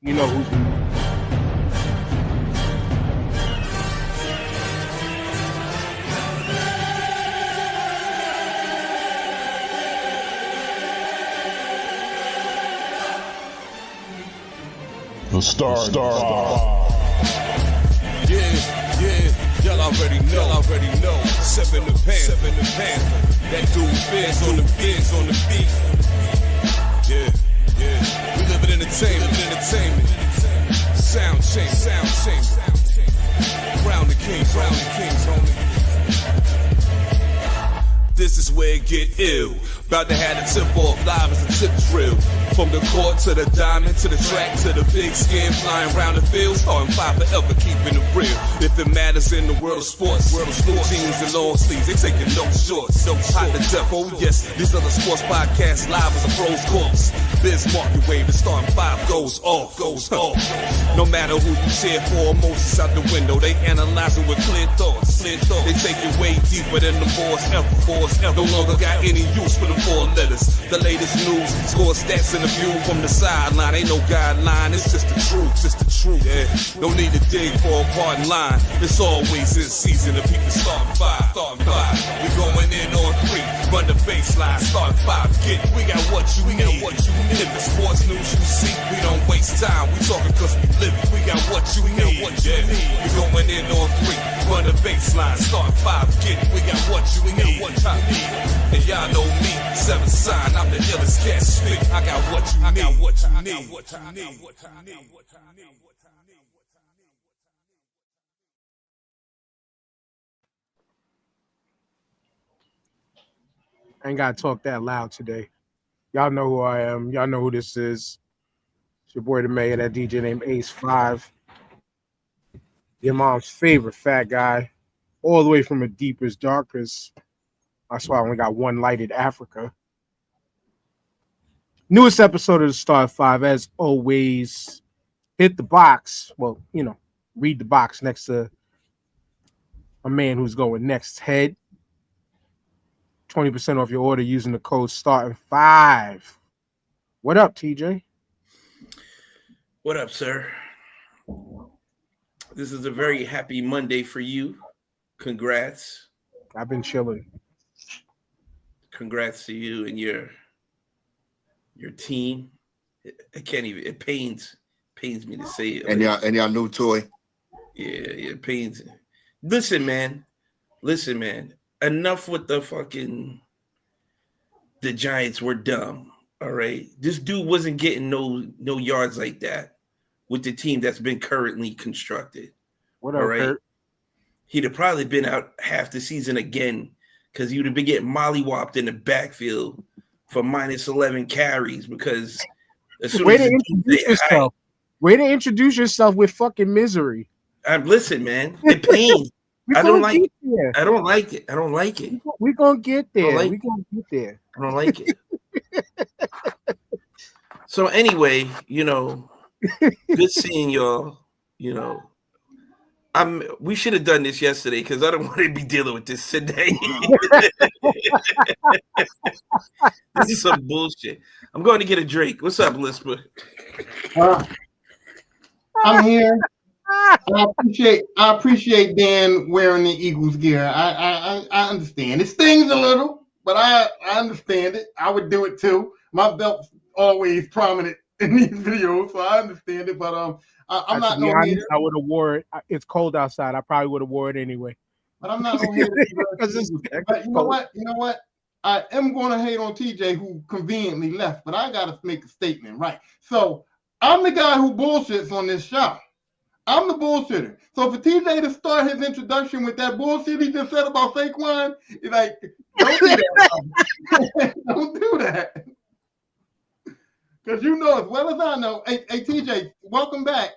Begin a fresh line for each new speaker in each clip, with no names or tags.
You know who's
The Star.
Yeah, y'all already know. Seven the Panther. That dude Biz on the beat. Yeah. We live in entertainment. Sound change. Crown the kings, homie. This is where it get ill. About to have the tip off live as a tip drill. From the court to the diamond, to the track, to the big skin, flying around the field, starting five forever, keeping it real. If it matters in the world of sports, jeans and long sleeves, they taking no shorts. Hot to death, oh yes, these other sports podcasts live as a pro's corpse. Biz market wave, the starting five goes off. No matter who you cheer for, emotions out the window, they analyzing with clear thoughts. They take it way deeper than the force ever. No longer got any use for the four letters. The latest news, score stats and a view from the sideline. Ain't no guideline, it's just the truth. Yeah, no need to dig for a pardon line. It's always in season of people starting five. We going in on three, run the baseline, start five. We got what you need. If the sports news you see, we don't waste time. We talking cause we live it. We got what you need. We going in on three, run the baseline, start five. We got what you need. And y'all know me, seven sign, I'm the illest cat spit. I got what you need.
I ain't gotta talk that loud today. Y'all know who I am. Y'all know who this is. It's your boy the mayor, that DJ named Ace 5. Your mom's favorite fat guy. All the way from the deepest, darkest. That's why I only got one lighted Africa. Newest episode of the Star 5, as always. Hit the box. Well, read the box next to a man who's going next head. 20% off your order using the code STARTING5. What up, TJ?
What up, sir? This is a very happy Monday for you. Congrats.
I've been chilling.
Congrats to you and your team. It can't even. It pains me to say it.
And y'all new toy.
Yeah, it pains. Listen, man. Enough with the Giants were dumb. All right. This dude wasn't getting no yards like that with the team that's been currently constructed.
What up,
all right?
Kurt?
He'd have probably been out half the season again because he would have been getting mollywopped in the backfield for minus 11 carries because as soon
Way
as
to introduce yourself. Way to introduce yourself with fucking misery.
Listen, man, it pains. I don't like it. I don't like it.
We're going to get there.
I don't like it. So anyway, good seeing y'all. We should have done this yesterday because I don't want to be dealing with this today. This is some bullshit. I'm going to get a drink. What's up, Lisper?
I'm here. I appreciate Dan wearing the Eagles gear. I understand. It stings a little, but I understand it. I would do it too. My belt's always prominent in these videos, so I understand it. But I'm not no hater.
I would have wore it. It's cold outside. I probably would have wore it anyway.
But I'm not no hater. But you know what? I am going to hate on TJ, who conveniently left, but I got to make a statement, right? So I'm the guy who bullshits on this show. I'm the bullshitter. So for TJ to start his introduction with that bullshit he just said about Saquon, he's like, don't do that. Don't do that. Because you know as well as I know. Hey, TJ, welcome back.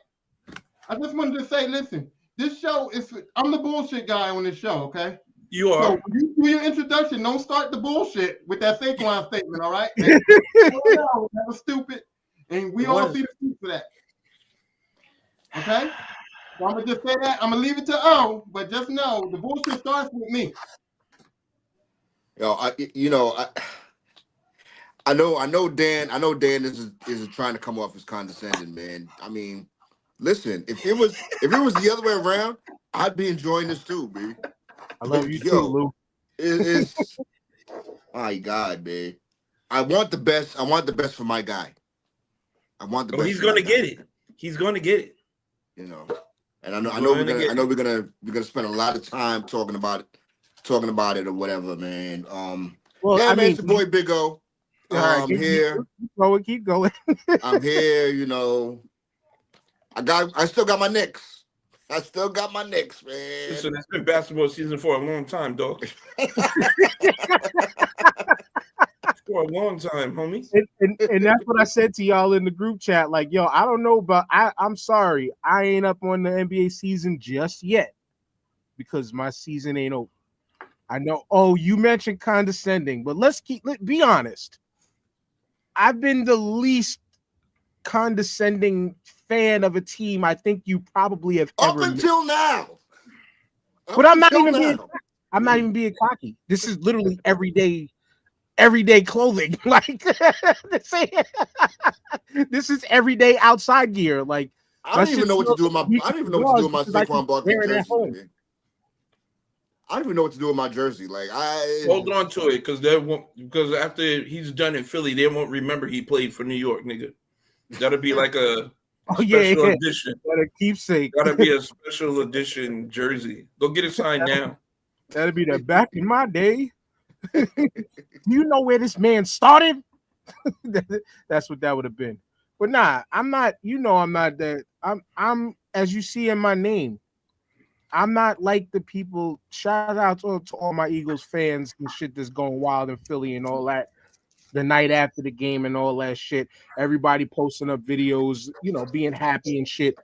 I just wanted to say, listen, this show I'm the bullshit guy on this show, okay?
You are.
So when you do your introduction, don't start the bullshit with that Saquon statement, all right? That was stupid. And we all see the truth for that. Okay? So I'm going to just say that. I'm going to leave it to O, but just know the bullshit starts with me.
I know Dan is trying to come off as condescending, man. I mean, listen, if it was the other way around, I'd be enjoying this too, baby.
I love you too, Lou.
It's my God, man. I want the best. I want the best for my guy. I want the best.
He's gonna get it. He's gonna get it.
You know, and I know we're gonna spend a lot of time talking about it or whatever, man.
Well,
yeah,
I
man,
mean,
it's your boy Big O. I'm here.
Keep going.
I'm here. You know, I still got my Knicks. I still got my Knicks, man.
Listen, it's been basketball season for a long time, dog. For a long time, homie.
And that's what I said to y'all in the group chat. Like, yo, I don't know, but I'm sorry. I ain't up on the NBA season just yet because my season ain't over. I know. Oh, you mentioned condescending, but let's be honest. I've been the least condescending fan of a team I think you probably have ever
up until now.
But I'm not even being cocky. This is literally everyday clothing. Like this is everyday outside gear. Like
I don't even know what to do with my Saquon Barkley jersey, man. I don't even know what to do with my jersey. Like
hold on to it because after he's done in Philly, they won't remember he played for New York, nigga. That'll be like a special edition.
What a keepsake.
Gotta be a special edition jersey. Go get it signed now.
That'll be the back in my day. Do you know where this man started? That's what that would have been. But nah, I'm not. You know, I'm not that. I'm as you see in my name. I'm not like the people. Shout out to all my Eagles fans and shit that's going wild in Philly and all that. The night after the game and all that shit. Everybody posting up videos, you know, being happy and shit.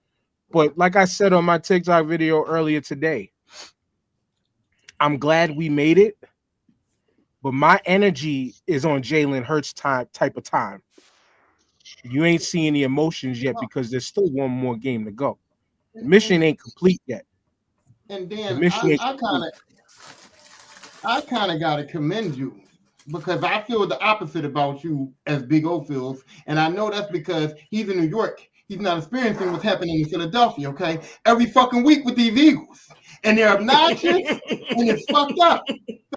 But like I said on my TikTok video earlier today, I'm glad we made it. But my energy is on Jalen Hurts type of time. You ain't seeing the emotions yet because there's still one more game to go. The mission ain't complete yet.
And Dan, I kind of got to commend you because I feel the opposite about you as Big O feels. And I know that's because he's in New York. He's not experiencing what's happening in Philadelphia, okay? Every fucking week with these Eagles. And they're obnoxious and it's fucked up.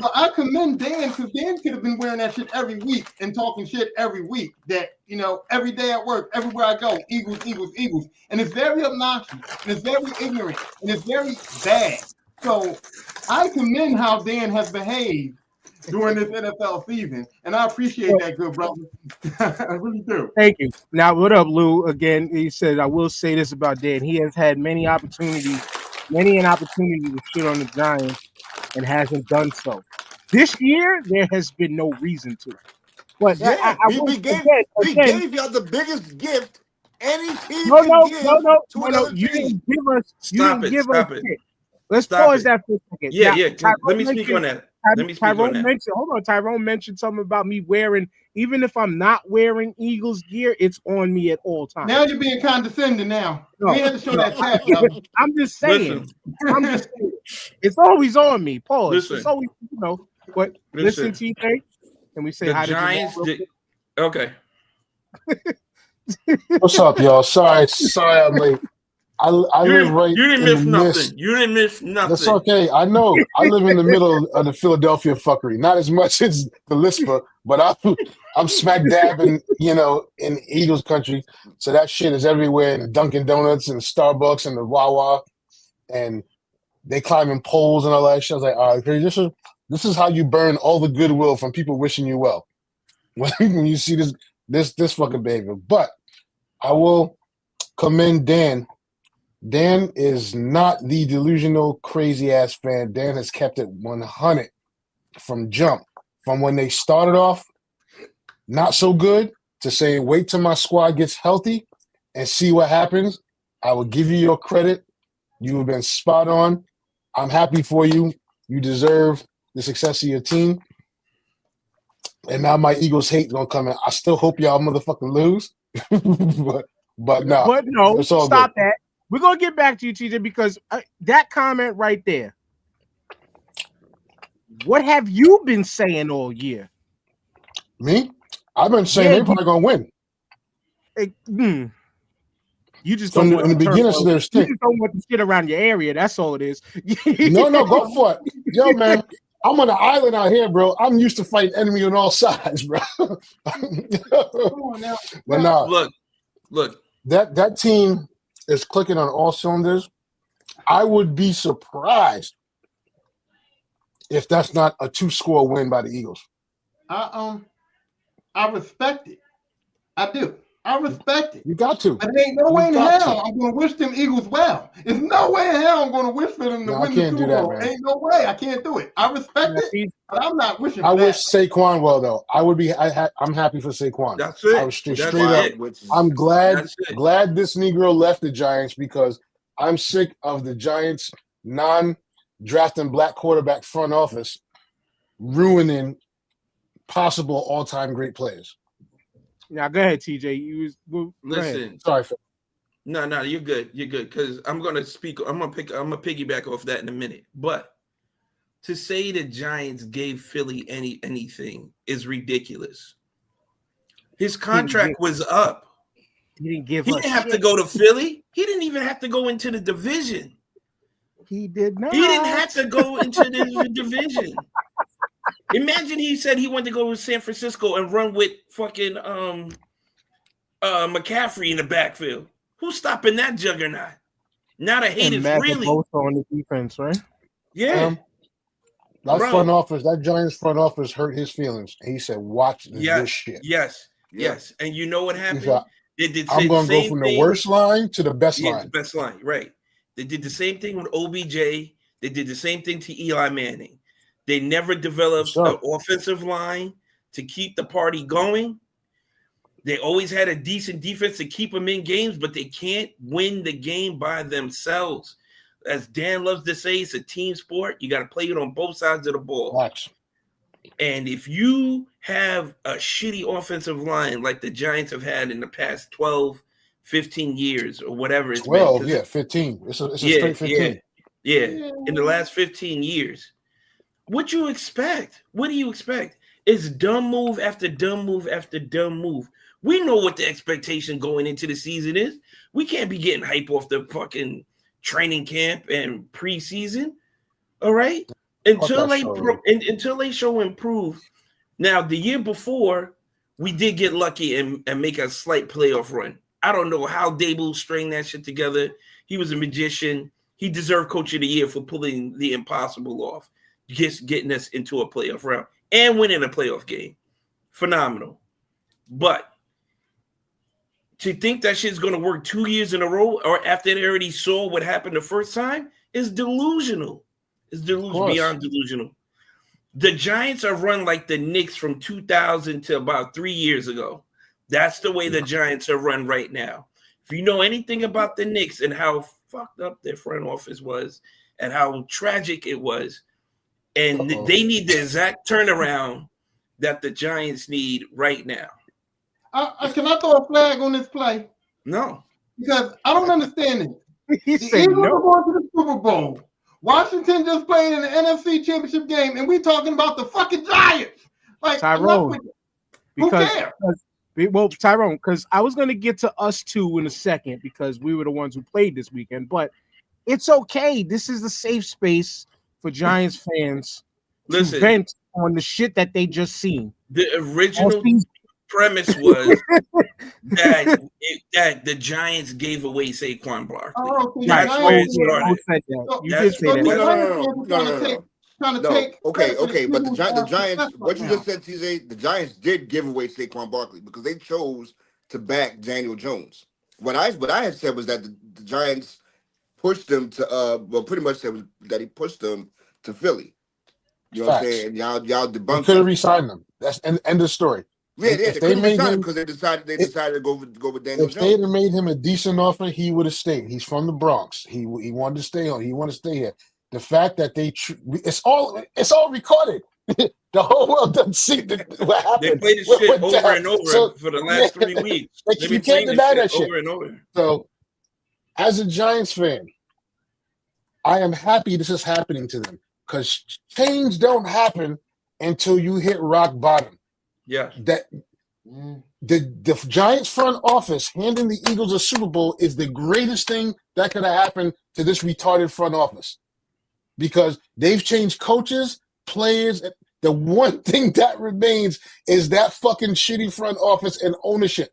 So I commend Dan because Dan could have been wearing that shit every week and talking shit every week. That, you know, every day at work, everywhere I go, Eagles, Eagles, Eagles. And it's very obnoxious and it's very ignorant and it's very bad. So I commend how Dan has behaved during this NFL season. And I appreciate that, good brother. I really do.
Thank you. Now, what up, Lou? Again, he said, I will say this about Dan. He has had many an opportunity to shit on the Giants and hasn't done so. This year, there has been no reason to. But
yeah, we gave y'all the biggest gift any team can give to another team.
You didn't give us.
Stop it.
Let's pause that for a second.
Yeah. Let me speak on that.
Tyrone mentioned something about me wearing, even if I'm not wearing Eagles gear, it's on me at all times.
Now you're being condescending now. You have to show that tap, brother.
I'm just saying. It's always on me. Pause.
Listen.
It's always, you know. But listen, TJ. Can we say
the
hi
Giants
to Giants?
Okay.
What's up, y'all? Sorry I'm late. I live right.
You didn't miss nothing. You didn't miss nothing.
That's okay. I know. I live in the middle of the Philadelphia fuckery. Not as much as the Lisper, but I'm smack dab in, you know, in Eagles country. So that shit is everywhere in Dunkin' Donuts and Starbucks and the Wawa, and they climbing poles and all that shit. I was like, all right, this is how you burn all the goodwill from people wishing you well when you see this fucking behavior. But I will commend Dan. Dan is not the delusional, crazy-ass fan. Dan has kept it 100 from jump. From when they started off not so good to say, wait till my squad gets healthy and see what happens. I will give you your credit. You have been spot on. I'm happy for you. You deserve the success of your team. And now my Eagles hate gonna come in. I still hope y'all motherfucking lose. but no.
But no, stop that. We're going to get back to you, TJ, because that comment right there, what have you been saying all year?
Me? I've been saying they're probably gonna win.
You just
So
don't
in
want
the beginning of their
you
stint.
just don't want the shit around your area. That's all it is.
No, go for it. Yo, man, I'm on an island out here, bro. I'm used to fighting enemy on all sides, bro.
Come on now.
But nah,
Look.
That team is clicking on all cylinders. I would be surprised if that's not a 2-score win by the Eagles.
I respect it. I do. I respect it.
You got to.
But there ain't no way in hell I'm going to wish them Eagles well. There's no way in hell I'm going to wish for them to win the Super Bowl. Ain't no way. I can't do it. I respect it, but I'm not wishing for that.
I wish Saquon well, though. I would be. I'm happy for Saquon.
That's it.
I was straight up. I'm glad this Negro left the Giants because I'm sick of the Giants non-drafting black quarterback front office ruining possible all-time great players.
Now go ahead, TJ.
Listen.
Sorry.
No, you're good. You're good because I'm gonna piggyback off that in a minute. But to say the Giants gave Philly anything is ridiculous. His contract was up.
He
didn't have to go to Philly. He didn't even have to go into the division.
He did not.
He didn't have to go into the division. Imagine he said he wanted to go to San Francisco and run with fucking McCaffrey in the backfield. Who's stopping that juggernaut? Now the hate is really
both on the defense, right?
Yeah.
That Giants front office hurt his feelings. He said, "Watch this shit."
Yes. And you know what happened?
I'm going to go from the worst line to the best line.
The best line, right? They did the same thing with OBJ. They did the same thing to Eli Manning. They never developed an offensive line to keep the party going. They always had a decent defense to keep them in games, but they can't win the game by themselves. As Dan loves to say, it's a team sport. You got to play it on both sides of the ball.
Watch.
And if you have a shitty offensive line like the Giants have had in the past 12, 15 years or whatever it's
12, been. 15. It's a straight 15.
Yeah, in the last 15 years. What you expect? What do you expect? It's dumb move after dumb move after dumb move. We know what the expectation going into the season is. We can't be getting hype off the fucking training camp and preseason. All right? Until they show improve. Now, the year before, we did get lucky and make a slight playoff run. I don't know how Dable stringed that shit together. He was a magician. He deserved Coach of the Year for pulling the impossible off. Just getting us into a playoff round and winning a playoff game. Phenomenal. But to think that shit's going to work 2 years in a row or after they already saw what happened the first time is delusional. It's beyond delusional. The Giants are run like the Knicks from 2000 to about 3 years ago. That's the way the Giants are run right now. If you know anything about the Knicks and how fucked up their front office was and how tragic it was, and they need the exact turnaround that the Giants need right now.
Can I throw a flag on this play?
No.
Because I don't understand it.
He
the
said
Eagles
no.
are going to the Super Bowl. Washington just played in the NFC Championship game, and we talking about the fucking Giants. Like,
Tyrone.
Who cares?
Well, Tyrone, because I was going to get to us two in a second because we were the ones who played this weekend, but it's okay. This is a safe space for Giants fans to vent on the shit that they just seen.
The original premise was that the Giants gave away Saquon Barkley. That's where it started.
You did say
that. Okay. But the Giants, what you just said, TJ, the Giants did give away Saquon Barkley because they chose to back Daniel Jones. What I had said was that the Giants pushed them to pretty much said that he pushed them to Philly. You know what I'm saying? Y'all debunked.
They could have re-signed them. That's end of story.
Yeah, they could have re-signed him because they decided to go with Daniel Jones.
If they had made him a decent offer, he would have stayed. He's from the Bronx. He wanted to stay on. He wanted to stay here. The fact that it's all recorded. The whole world doesn't see what happened.
They played this shit over and over for the last 3 weeks.
You can't deny that shit
over and over.
So, as a Giants fan, I am happy this is happening to them because change don't happen until you hit rock bottom.
Yeah.
That The Giants front office handing the Eagles a Super Bowl is the greatest thing that could have happened to this retarded front office, because they've changed coaches, players. The one thing that remains is that fucking shitty front office and ownership.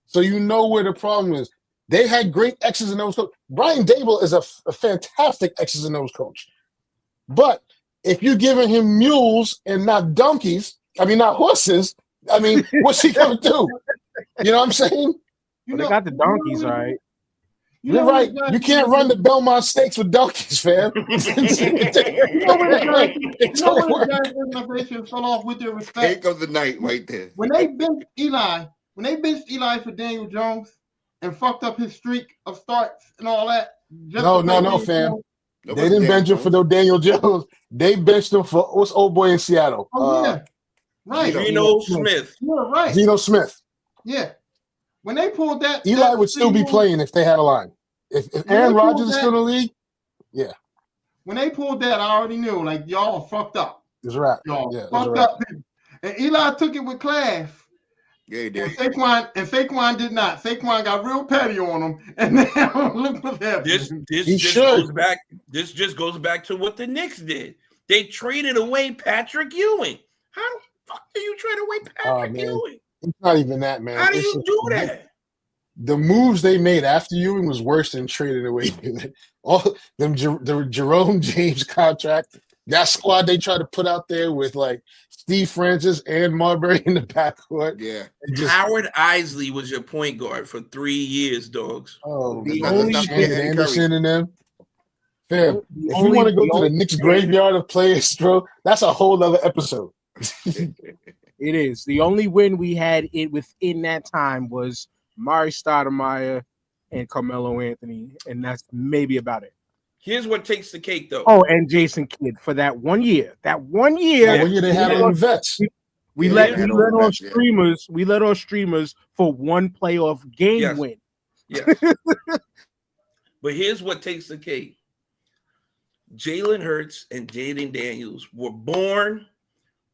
So you know where the problem is. They had great X's and O's coach. Brian Dable is a fantastic X's and O's coach. But if you're giving him mules and not donkeys, not horses, what's he going to do? You know what I'm saying?
They got the donkeys, all right.
You're right. You can't run the Belmont Stakes with donkeys, fam.
Organization fell off with their respect.
Take of the night right there.
When they benched Eli for Daniel Jones and fucked up his streak of starts and all that.
No, fam. They didn't bench him for no Daniel Jones. They benched him for what's old boy in Seattle?
Right.
Geno Smith.
Yeah, right.
Geno Smith.
Yeah. When they pulled that,
Eli would still be playing if they had a line. If Aaron Rodgers is still in the league, yeah.
When they pulled that, I already knew, like, y'all fucked up.
It's a wrap.
Y'all fucked up. And Eli took it with class.
Yeah, he did.
And Saquon did not. Saquon got real petty on him. And now look what happened.
This just goes back to what the Knicks did. They traded away Patrick Ewing. How the fuck do you trade away Patrick Ewing?
It's not even that, man.
How do you do that?
The moves they made after Ewing was worse than trading away. All them the Jerome James contract, that squad they tried to put out there with like Steve Francis and Marbury in the backcourt.
Yeah.
Howard Isley was your point guard for 3 years, dogs.
Oh, Anderson and them. Fam, if you want to go to the Knicks graveyard of players, bro, that's a whole other episode.
It is. The only win we had within that time was Mari Stoudemire and Carmelo Anthony, and that's maybe about it.
Here's what takes the cake, though.
Oh, and Jason Kidd for that 1 year. That 1 year.
That 1 year they had on vets.
We let on streamers. We let on streamers for one playoff game win.
Yes. But here's what takes the cake. Jalen Hurts and Jaden Daniels were born,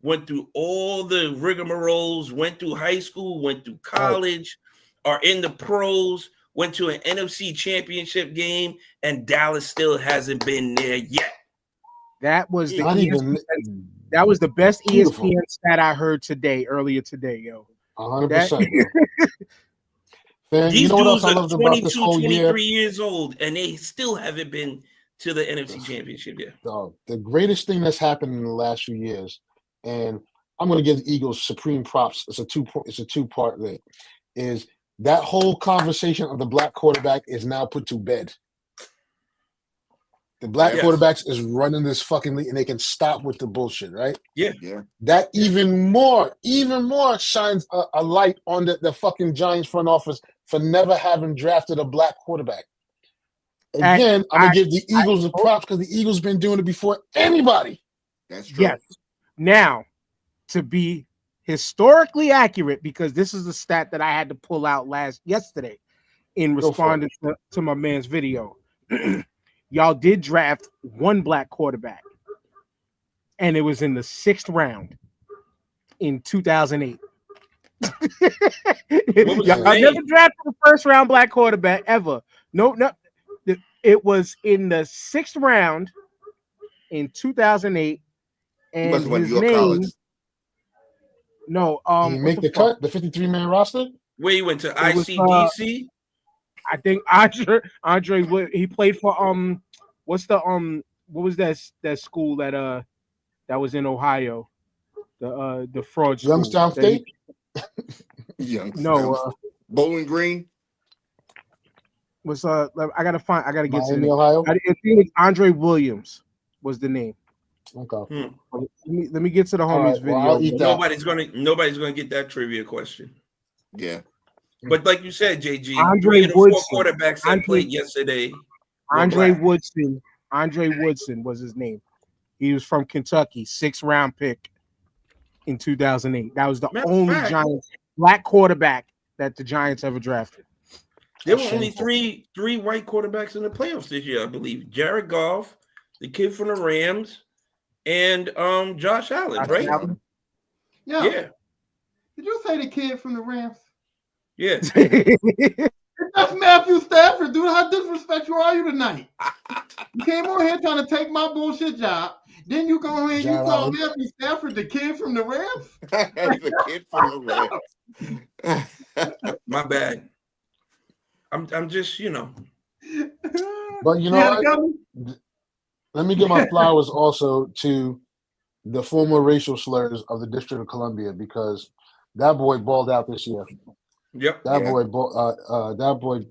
went through all the rigmaroles, went through high school, went through college, are in the pros, went to an NFC championship game, and Dallas still hasn't been there yet.
That was the best ESPN stat I heard earlier today, yo.
100%.
These dudes are 22, 23 years old, and they still haven't been to the NFC championship yet.
The greatest thing that's happened in the last few years, and I'm going to give the Eagles supreme props. It's a two-part thing. Is that whole conversation of the black quarterback is now put to bed. The black quarterbacks is running this fucking league, and they can stop with the bullshit, right?
Yeah.
That even more shines a light on the fucking Giants front office for never having drafted a black quarterback. Again, I'm going to give the Eagles the props because the Eagles been doing it before anybody.
That's true.
Yes. Now, to be historically accurate, because this is a stat that I had to pull out yesterday in responding to my man's video. Y'all did draft one black quarterback, and it was in the 6th round in 2008. Y'all never drafted a first-round black quarterback ever. No. It was in the 6th round in 2008, and his name. No,
did he make the cut? The 53-man roster?
Where he went to ICDC?
I think Andre he played for what was that school that was in Ohio? The fraud school.
Youngstown State?
No,
Bowling Green.
I gotta get to the name.
Ohio?
I think it was Andre Williams was the name.
Okay.
Let me get to the homies video.
Nobody's gonna get that trivia question.
Yeah.
But like you said, JG,
Andre
3 of the 4
Woodson.
quarterbacks that played yesterday.
Andre Woodson was his name. He was from Kentucky, 6th round pick in 2008. That was the only Giants black quarterback that the Giants ever drafted.
There were only three white quarterbacks in the playoffs this year, I believe. Jared Goff, the kid from the Rams, and Josh Allen, right?
Yeah. Did you say the kid from the Rams?
Yeah.
That's Matthew Stafford, dude. How disrespectful are you tonight? You came on here trying to take my bullshit job. Then you go in and you call Matthew Stafford the kid from the Rams?
The kid from the
Rams. My bad. I'm just, you know.
But you know what? Let me give my flowers also to the former racial slurs of the District of Columbia, because that boy balled out this year.
Yep.
That boy,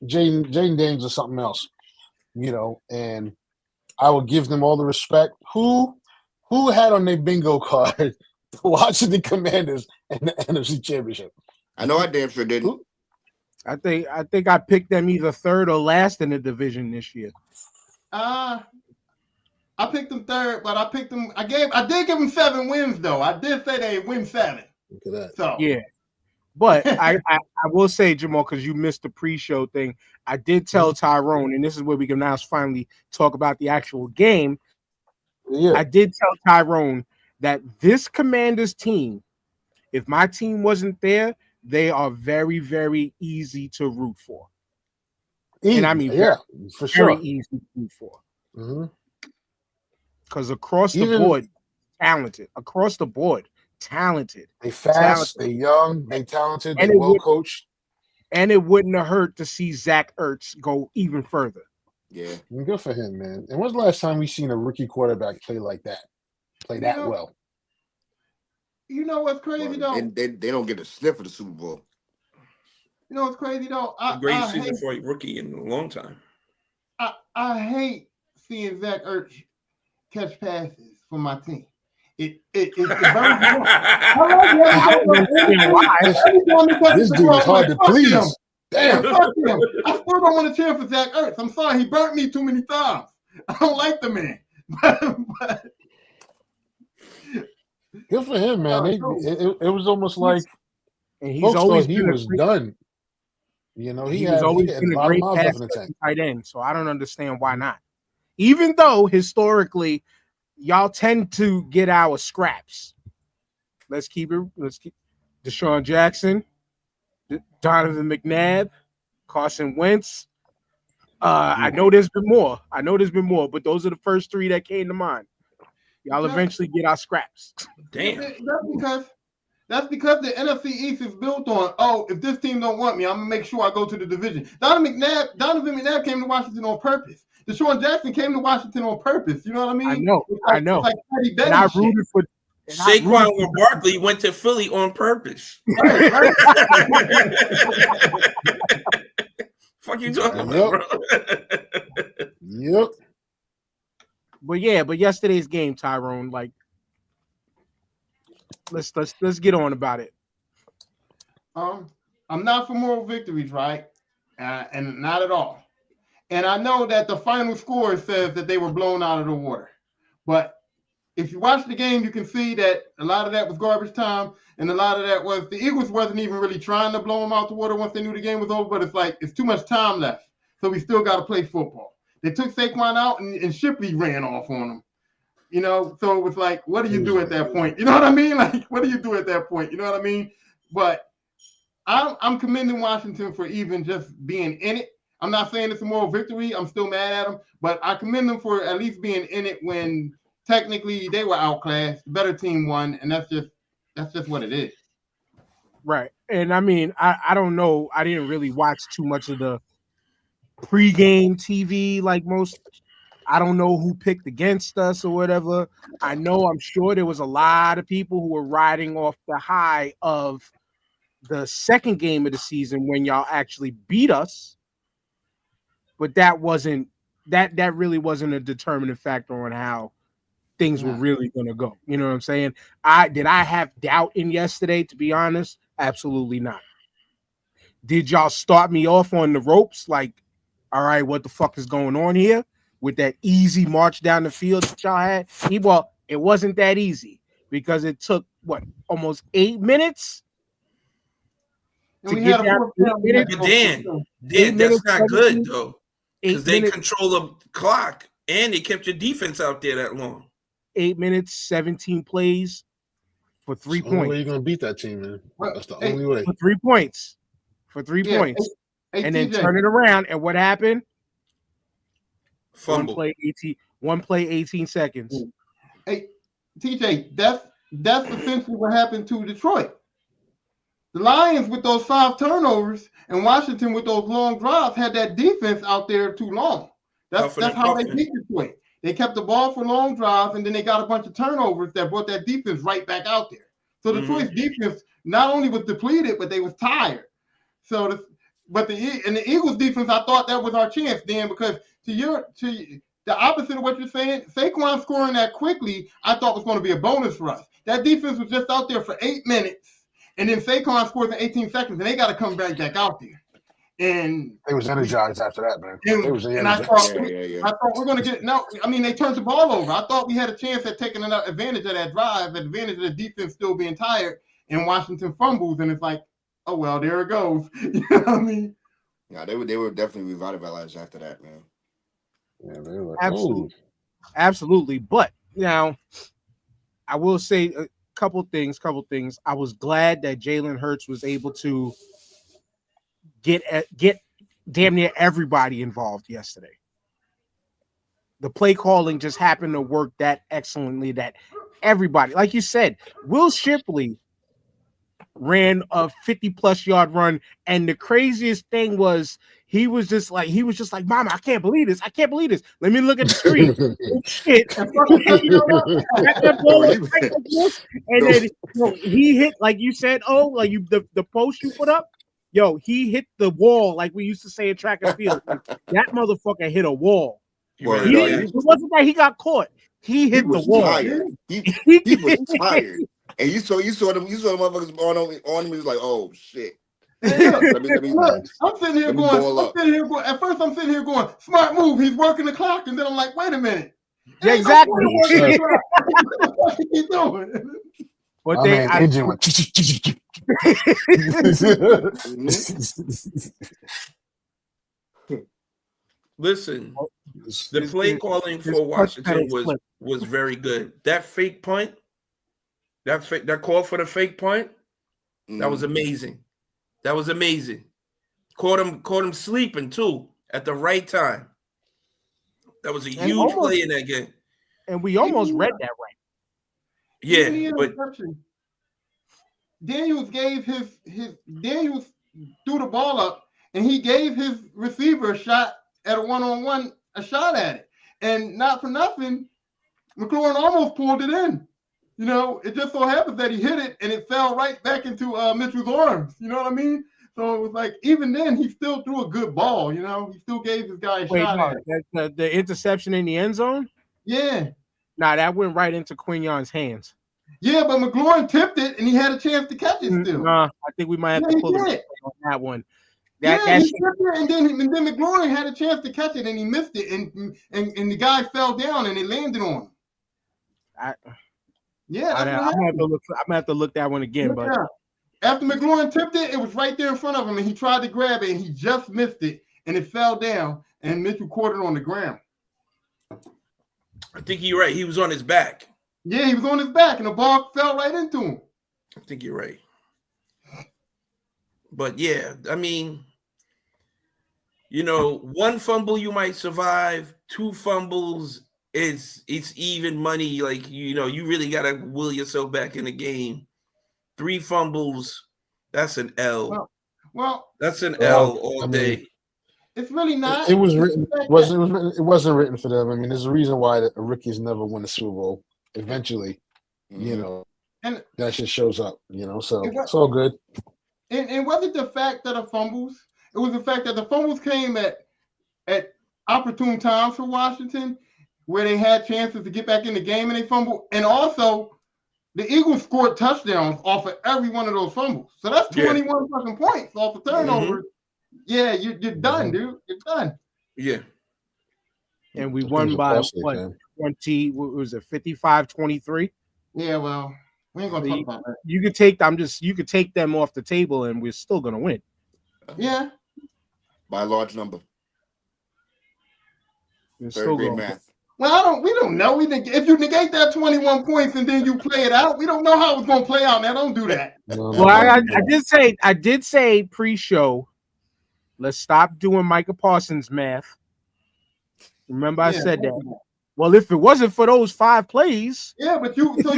Jaden Daniels is something else, you know, and I will give them all the respect. Who had on their bingo card the Washington Commanders and the NFC Championship?
I know I damn sure didn't.
I think I picked them either third or last in the division this year.
I picked them third, but I picked them. I did give them 7 wins though. I did say they win 7.
Look at that.
So
yeah, but I will say, Jamal, because you missed the pre-show thing, I did tell Tyrone, and this is where we can now finally talk about the actual game. Yeah. I did tell Tyrone that this Commanders team, if my team wasn't there, they are very, very easy to root for. And I mean,
for sure,
very easy to root for. Because across the board, talented. Across the board, talented.
They fast, they young, they talented, they well coached.
And it wouldn't have hurt to see Zach Ertz go even further.
Yeah,
good for him, man. And when's the last time we seen a rookie quarterback play like that? Play that well.
You know what's crazy though?
They don't get a sniff of the Super Bowl.
You know what's crazy though?
A great season for a rookie in a long time.
I hate seeing Zach Ertz catch passes for my team. It burns me
This dude is hard to please. Damn.
I still don't want to cheer for Zach Ertz. I'm sorry, he burnt me too many times. I don't like the man. But
good for him, man. It was almost like
he's always
he was done. You know, he
was always been a great pass tight end. So I don't understand why not. Even though historically, y'all tend to get our scraps. Let's keep Deshaun Jackson, Donovan McNabb, Carson Wentz. I know there's been more. But those are the first 3 that came to mind. Y'all eventually get our scraps.
Damn.
That's because the NFC East is built on, if this team don't want me, I'm gonna make sure I go to the division. Donovan McNabb came to Washington on purpose. Deshaun Jackson came to Washington on purpose. You know what I mean?
I know.
Like
and I rooted for
Saquon or Barkley went to Philly on purpose. Fuck you talking about, bro?
Yep.
But yesterday's game, Tyrone, like, let's get on about it.
I'm not for moral victories, right? And not at all. And I know that the final score says that they were blown out of the water. But if you watch the game, you can see that a lot of that was garbage time. And a lot of that was the Eagles wasn't even really trying to blow them out the water once they knew the game was over. But it's like, it's too much time left. So we still got to play football. They took Saquon out and Shipley ran off on them. You know, so it was like, what do you do at that point? You know what I mean? Like, what do you do at that point? You know what I mean? But I'm commending Washington for even just being in it. I'm not saying it's a moral victory. I'm still mad at them, but I commend them for at least being in it when technically they were outclassed. The better team won, and that's just what it is.
Right. And I mean, I don't know. I didn't really watch too much of the pregame TV like most. I don't know who picked against us or whatever. I'm sure there was a lot of people who were riding off the high of the second game of the season when y'all actually beat us. But that really wasn't a determining factor on how things were really going to go. You know what I'm saying? Did I have doubt in yesterday, to be honest? Absolutely not. Did y'all start me off on the ropes? Like, all right, what the fuck is going on here? With that easy march down the field that y'all had? Well, it wasn't that easy because it took, almost 8 minutes?
To get down 8 minutes?
Dan, that's not good, though. Because they control the clock and they kept your defense out there that long.
8 minutes, 17 plays, for 3
That's the only way
points.
you're gonna beat that team, man. That's the only way.
For 3 points. For 3
Yeah.
points.
Hey,
And then
TJ.
turn it around. And what happened?
Fumble.
One play, 18 seconds.
Hey, TJ, that's essentially what happened to Detroit. The Lions with those 5 turnovers and Washington with those long drives had that defense out there too long. That's how they beat Detroit. They kept the ball for long drives, and then they got a bunch of turnovers that brought that defense right back out there. So Detroit's defense not only was depleted, but they was tired. So, the Eagles defense, I thought that was our chance, Dan, because to the opposite of what you're saying, Saquon scoring that quickly, I thought was going to be a bonus for us. That defense was just out there for 8 minutes, and then Saquon scores in 18 seconds, and they got to come back out there. And
they was energized after that, man. They was
energized. I thought we're going to get no. I mean, they turned the ball over. I thought we had a chance at taking advantage of that drive, advantage of the defense still being tired, and Washington fumbles, and it's like, oh well, there it goes. You know what I mean?
Yeah, they were definitely revitalized after that, man.
Yeah, they were
absolutely, absolutely. But now, I will say a couple things. I was glad that Jalen Hurts was able to get damn near everybody involved yesterday. The play calling just happened to work that excellently that everybody, like you said, Will Shipley ran a 50+ yard run, and the craziest thing was he was just like, Mama, I can't believe this. Let me look at the screen. Oh, shit. And then he hit, like you said, the post you put up. Yo, he hit the wall, like we used to say in track and field. Like, that motherfucker hit a wall. It wasn't that he got caught. He hit the wall.
Tired. He was tired. And you saw the motherfuckers on him. He was like, "Oh shit!"
Hey, look, I'm sitting here going. At first, I'm sitting here going, "Smart move." He's working the clock, and then I'm like, "Wait a minute."
Yeah, exactly.
What is he doing?
But
engine went.
Listen, the play calling for Washington was very good. That fake punt, that call for the fake punt, that was amazing. That was amazing. Caught him sleeping too at the right time. That was a huge play in that game.
And we almost read that right.
Yeah, but
Daniels gave Daniels threw the ball up, and he gave his receiver a shot at a one-on-one, a shot at it. And not for nothing, McLaurin almost pulled it in. You know, it just so happens that he hit it, and it fell right back into Mitchell's arms. You know what I mean? So it was like, even then, he still threw a good ball. You know, he still gave his guy a shot at it.
The interception in the end zone?
Yeah.
Nah, that went right into Quignon's hands.
Yeah, but McLaurin tipped it, and he had a chance to catch it still.
Nah, I think we might have to pull it on that one.
He tipped it, and then McLaurin had a chance to catch it, and he missed it, and the guy fell down, and it landed on him.
I'm gonna have to look that one again. But
after McLaurin tipped it, it was right there in front of him, and he tried to grab it, and he just missed it, and it fell down, and Mitchell caught it on the ground.
I think you're right. He was on his back.
Yeah, he was on his back, and the ball fell right into him.
I think you're right. But yeah, I mean, one fumble you might survive. 2 fumbles, it's even money. Like, you really got to will yourself back in the game. 3 fumbles, that's an L.
Well,
that's an L all day.
It's really not.
It was written. It wasn't written for them. I mean, there's a reason why the rookies never win a Super Bowl. Eventually, and that shit shows up. So it's all good.
And it wasn't the fact that the fumbles. It was the fact that the fumbles came at opportune times for Washington, where they had chances to get back in the game and they fumbled. And also, the Eagles scored touchdowns off of every one of those fumbles. So that's 21 fucking points off the turnovers. Yeah, you're done, dude. You're done.
Yeah.
And we won by 20. What was it? 55-23.
Yeah, well, we ain't gonna talk about that.
You could take them off the table, and we're still gonna win.
Yeah.
By a large number.
We're
Third grade math.
Well, we don't know. If you negate that 21 points and then you play it out, we don't know how it's gonna play out. Now, don't do that.
Well, I did say pre-show. Let's stop doing Micah Parsons math. Remember, I said that. Well, if it wasn't for those 5 plays,
but you can't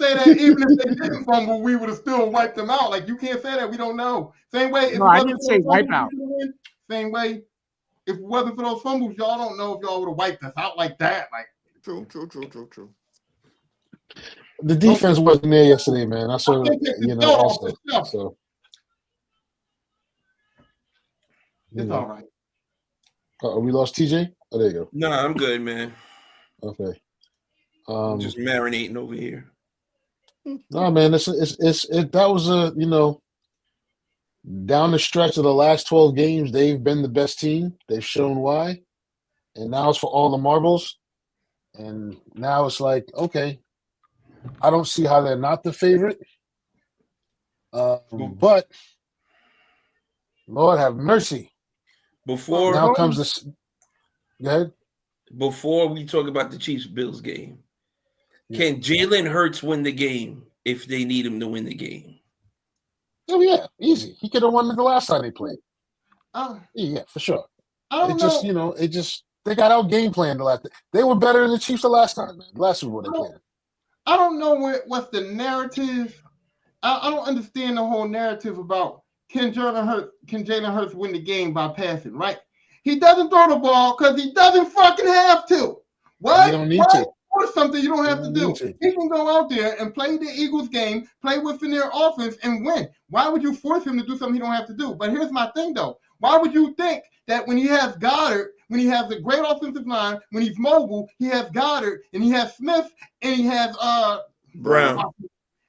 say that even if they didn't fumble, we would have still wiped them out. Like you can't say that. We don't know. Same way.
No, I didn't say wipe out.
Same way. If it wasn't for those fumbles, y'all don't know if y'all would have wiped us out like that. Like
true.
The defense wasn't there yesterday, man. I saw, also. So
it's all right.
We lost TJ. Oh, there you go.
No, I'm good, man.
Okay.
I'm just marinating over here.
No, man, that was down the stretch of the last 12 games, they've been the best team. They've shown why. And now it's for all the marbles. And now it's like, okay, I don't see how they're not the favorite. But Lord have mercy. Now comes this. Go ahead.
Before we talk about the Chiefs-Bills game, can Jalen Hurts win the game if they need him to win the game?
Oh, yeah, easy. He could have won the last time they played. Yeah, for sure. They got out game planned the last. They were better than the Chiefs the last time, man. Last Super Bowl they played.
I don't know what's the narrative. I don't understand the whole narrative about can Jalen Hurts win the game by passing, right? He doesn't throw the ball because he doesn't fucking have to. What?
You don't need to.
Or something you don't have to do. He can go out there and play the Eagles game, play within their offense, and win. Why would you force him to do something he don't have to do? But here's my thing, though. Why would you think that when he has Goddard, when he has a great offensive line, when he's mobile, he has Goddard, and he has Smith, and he has
Brown.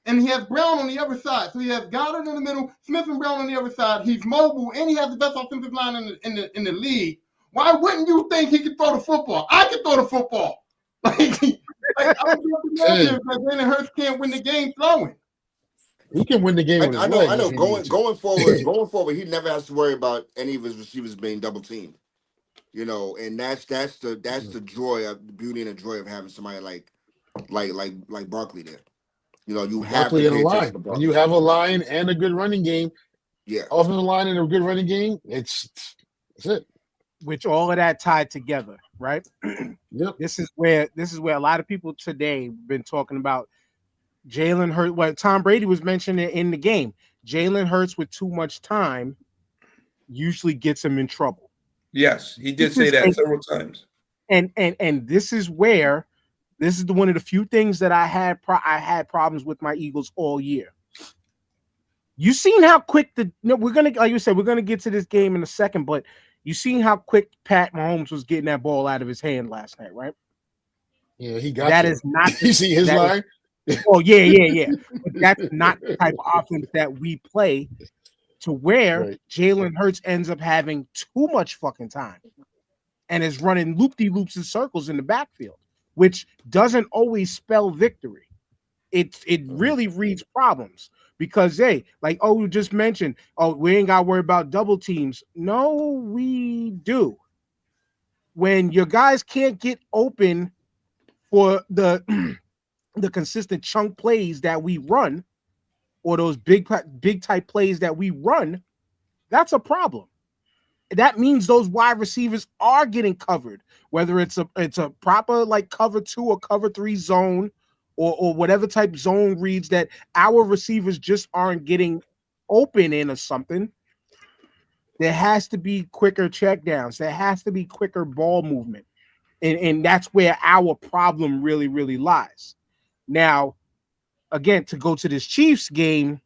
And he has Brown on the other side. So he has Goddard in the middle, Smith and Brown on the other side. He's mobile, and he has the best offensive line in the league. Why wouldn't you think he could throw the football? I can throw the football. I don't know that Jalen Hurts can't win the game throwing.
He can win the game.
I know. Going forward, he never has to worry about any of his receivers being double teamed. And that's the joy of the beauty and the joy of having somebody like Barkley there. You have
Barkley in a line. When you have a line and a good running game, offensive line and a good running game, that's it.
Which all of that tied together, right?
Yep.
This is where a lot of people today been talking about Jalen Hurts. What Tom Brady was mentioning in the game, Jalen Hurts with too much time usually gets him in trouble.
Yes, he did say that several times.
And this is where this is one of the few things that I had problems with my Eagles all year. You seen how quick we're gonna, like you said, we're gonna get to this game in a second, but you seen how quick Pat Mahomes was getting that ball out of his hand last night, right?
Yeah, he got
that. Is not.
You see his line?
Oh yeah. But that's not the type of offense that we play. To where Jalen Hurts ends up having too much fucking time, and is running loop-de-loops in circles in the backfield, which doesn't always spell victory. It really reads problems. Because you just mentioned, we ain't got to worry about double teams. No, we do. When your guys can't get open for the consistent chunk plays that we run, or those big type plays that we run, that's a problem. That means those wide receivers are getting covered, whether it's a proper like cover 2 or cover 3 zone, or whatever type zone reads that our receivers just aren't getting open in or something. There has to be quicker checkdowns. There has to be quicker ball movement. And that's where our problem really, really lies. Now, again, to go to this Chiefs game,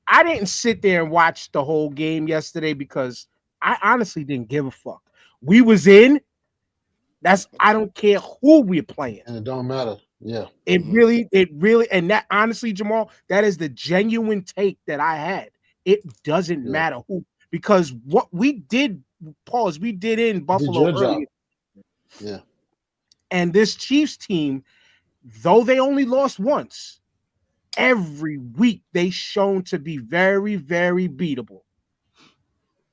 I didn't sit there and watch the whole game yesterday because I honestly didn't give a fuck. We was in. I don't care who we're playing.
And it don't matter. Yeah.
It really, and that honestly, Jamal, that is the genuine take that I had. It doesn't matter who, because what we did, we did in Buffalo earlier.
Yeah.
And this Chiefs team, though they only lost once, every week they shown to be very, very beatable.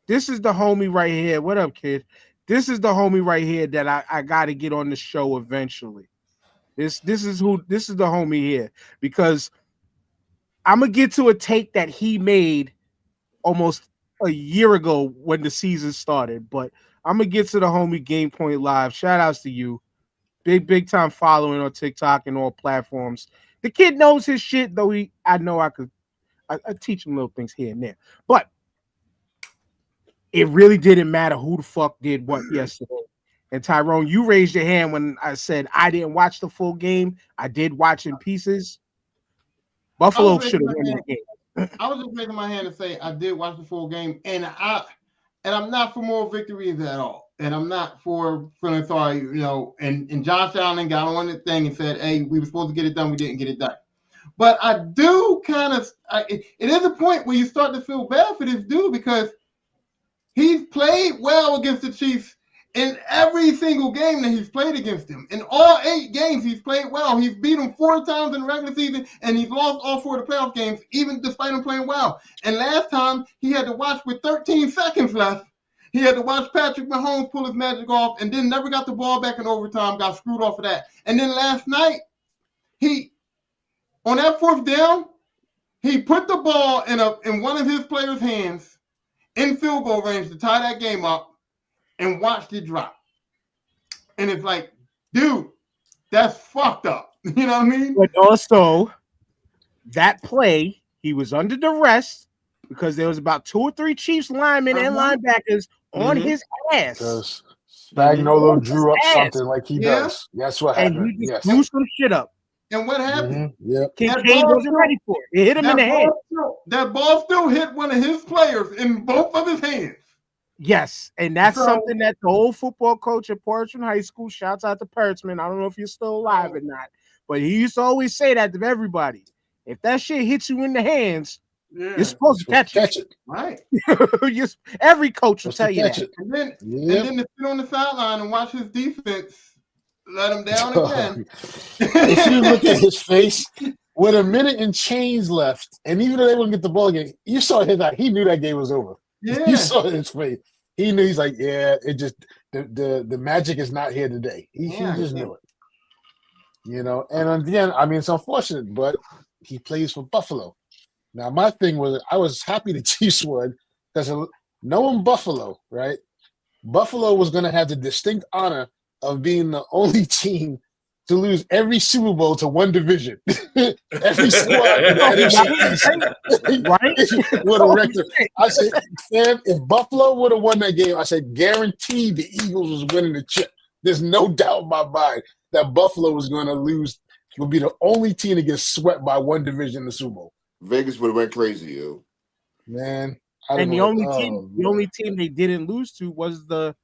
This is the homie right here. What up, kid? this is the homie right here that I got to get on the show eventually. This is the homie here, because I'm gonna get to a take that he made almost a year ago when the season started, but I'm gonna get to the homie Game Point Live. Shout outs to you. Big time following on TikTok and all platforms. The kid knows his shit, though. I know I teach him little things here and there, but it really didn't matter who the fuck did what yesterday. And Tyrone, you raised your hand when I said I didn't watch the full game. I did watch in pieces. Buffalo should have won the game.
I was just raising my hand to say I did watch the full game, and I'm not for moral victories at all. And I'm not for feeling sorry, and Josh Allen got on the thing and said, hey, we were supposed to get it done, we didn't get it done. But I do it is a point where you start to feel bad for this dude, because he's played well against the Chiefs in every single game that he's played against them. In all 8 games, he's played well. He's beat them 4 times in the regular season, and he's lost all 4 of the playoff games, even despite him playing well. And last time, he had to watch with 13 seconds left. He had to watch Patrick Mahomes pull his magic off, and then never got the ball back in overtime, got screwed off of that. And then last night, on that 4th down, he put the ball in one of his players' hands in field goal range to tie that game up, and watched it drop. And it's like, dude, that's fucked up. You know what I mean?
But also, that play, he was under duress because there was about 2 or 3 Chiefs linemen and linebackers on his ass.
Because Spagnuolo drew up something like he does. That's what happened.
And he just threw some shit up.
And what happened?
Kincaid wasn't ready for it. It hit him in the head.
That ball still hit one of his players in both of his hands.
Yes, and that's something that the old football coach at Portsmouth High School, shouts out to Pertzman. I don't know if you're still alive or not, but he used to always say that to everybody. If that shit hits you in the hands, you're supposed to catch it.
Right.
Every coach will tell you that.
And then to sit on the sideline and watch his defense let him down again.
If you look at his face, with a minute and change left, and even though they wouldn't get the ball again, you saw his eye. He knew that game was over.
Yeah.
You saw his face. He knew. He's like, it just the magic is not here today. He just knew it. And again, I mean, it's unfortunate, but he plays for Buffalo. Now, my thing was, I was happy the Chiefs won because knowing Buffalo, right? Buffalo was going to have the distinct honor of being the only team to lose every Super Bowl to one division. Every squad in the NFC right? With a record. I said, Sam, if Buffalo would have won that game, I said, guaranteed the Eagles was winning the chip. There's no doubt in my mind that Buffalo was going to lose, would be the only team to get swept by one division in the Super Bowl.
Vegas would have went crazy, yo.
Man.
And the only team they didn't lose to was the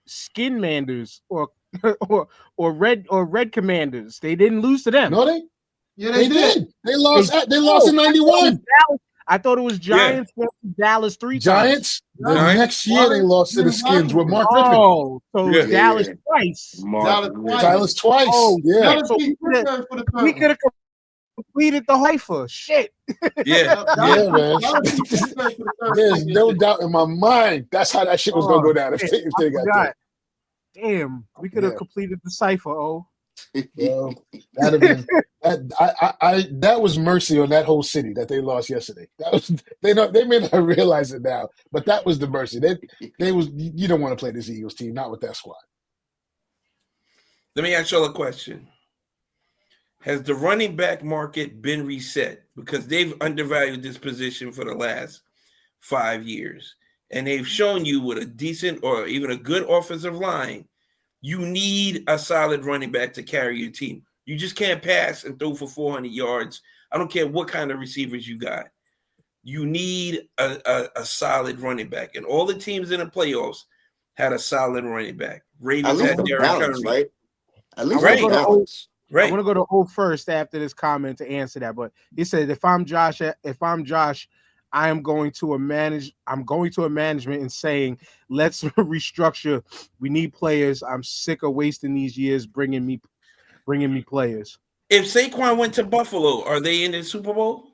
Skin Manders or Red Commanders. They didn't lose to them.
No, they did. They lost in 91.
I thought it was Giants Dallas 3 times.
Giants. The next year they lost to the Skins with Mark Rippon.
Oh, so Dallas twice.
Dallas twice.
Oh, yeah. So we could have completed the Haifa. Shit.
Yeah.
Yeah, man. There's no doubt in my mind that's how that shit was going to go down if they got that.
Damn, we could have completed the cipher. Oh,
well, that'd have been that was mercy on that whole city that they lost yesterday. That was they may not realize it now, but that was the mercy. They was you don't want to play this Eagles team, not with that squad.
Let me ask y'all a question. Has the running back market been reset? Because they've undervalued this position for the last 5 years. And they've shown you with a decent or even a good offensive line, you need a solid running back to carry your team. You just can't pass and throw for 400 yards. I don't care what kind of receivers you got. You need a solid running back. And all the teams in the playoffs had a solid running back. Ravens had Derrick Henry.
Right? At least
balance. Right. I want to go to O first after this comment to answer that. But he said, if I'm Josh, I'm going to a management and saying, let's restructure. We need players. I'm sick of wasting these years bringing me players.
If Saquon went to Buffalo, are they in the Super Bowl?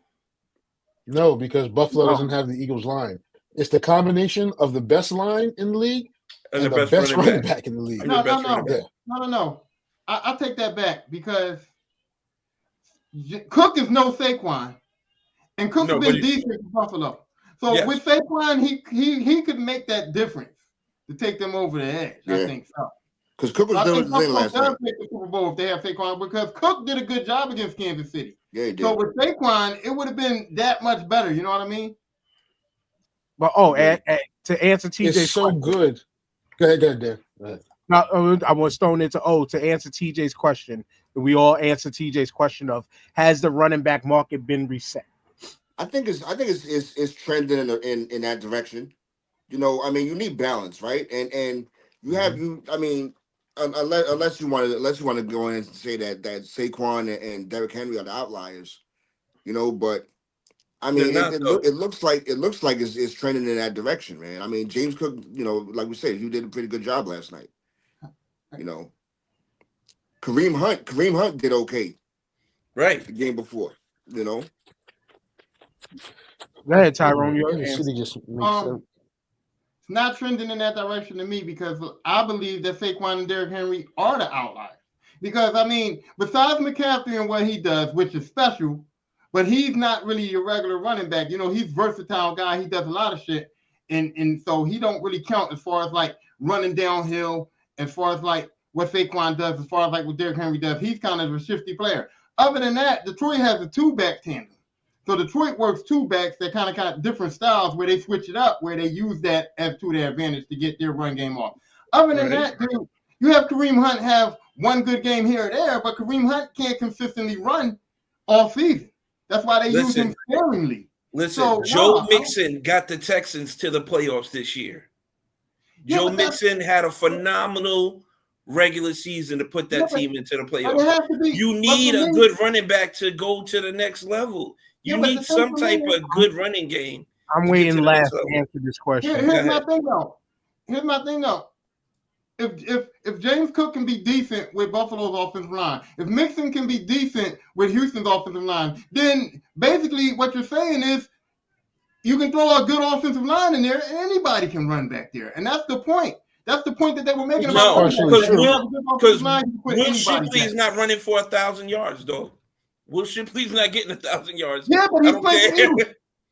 No, because Buffalo doesn't have the Eagles line. It's the combination of the best line in the league And the best running back in the league.
No. I take that back because Cook is no Saquon, and Cook's been decent for Buffalo. So with Saquon, he could make that difference to take them over the edge. Yeah. I think so.
Because Cook was doing his thing last night.
Take the Super Bowl if they have Saquon, because Cook did a good job against Kansas City.
Yeah, he did.
So with Saquon, it would have been that much better. You know what I mean?
But to answer TJ's
it's so
question,
good. Go ahead, Dan.
Now, I was thrown into to answer TJ's question. We all answer TJ's question of, has the running back market been reset?
I think it's trending in that direction. You know, I mean, you need balance, right? And you have I mean, unless you want to go in and say that Saquon and Derrick Henry are the outliers, you know, but I mean, it looks like it's trending in that direction, man. I mean, James Cook, you know, like we said, he did a pretty good job last night. You know, Kareem Hunt did okay,
right?
The game before, you know.
Go ahead, Tyrone.
It's not trending in that direction to me, because I believe that Saquon and Derrick Henry are the outliers. Because I mean, besides McCaffrey and what he does, which is special, but he's not really your regular running back. You know, he's a versatile guy. He does a lot of shit, and so he don't really count as far as like running downhill, as far as like what Saquon does, as far as like what Derrick Henry does. He's kind of a shifty player. Other than that, Detroit has a two-back tandem. So Detroit works two backs that kind of different styles, where they switch it up, where they use that as to their advantage to get their run game off. Other than that, dude, you have Kareem Hunt have one good game here or there, but Kareem Hunt can't consistently run all season. That's why they use him sparingly.
Listen, Joe Mixon got the Texans to the playoffs this year. Joe Mixon had a phenomenal regular season to put that team into the playoffs. You need a good running back to go to the next level. You need some type of good running game.
I'm waiting last to answer this question.
Here's my thing though. If James Cook can be decent with Buffalo's offensive line, if Mixon can be decent with Houston's offensive line, then basically what you're saying is you can throw a good offensive line in there and anybody can run back there. And that's the point. That's the point that they were making about
because Will Shipley is not running for 1,000 yards, though. Will Shipley's not getting 1,000 yards.
Yeah, but he's playing.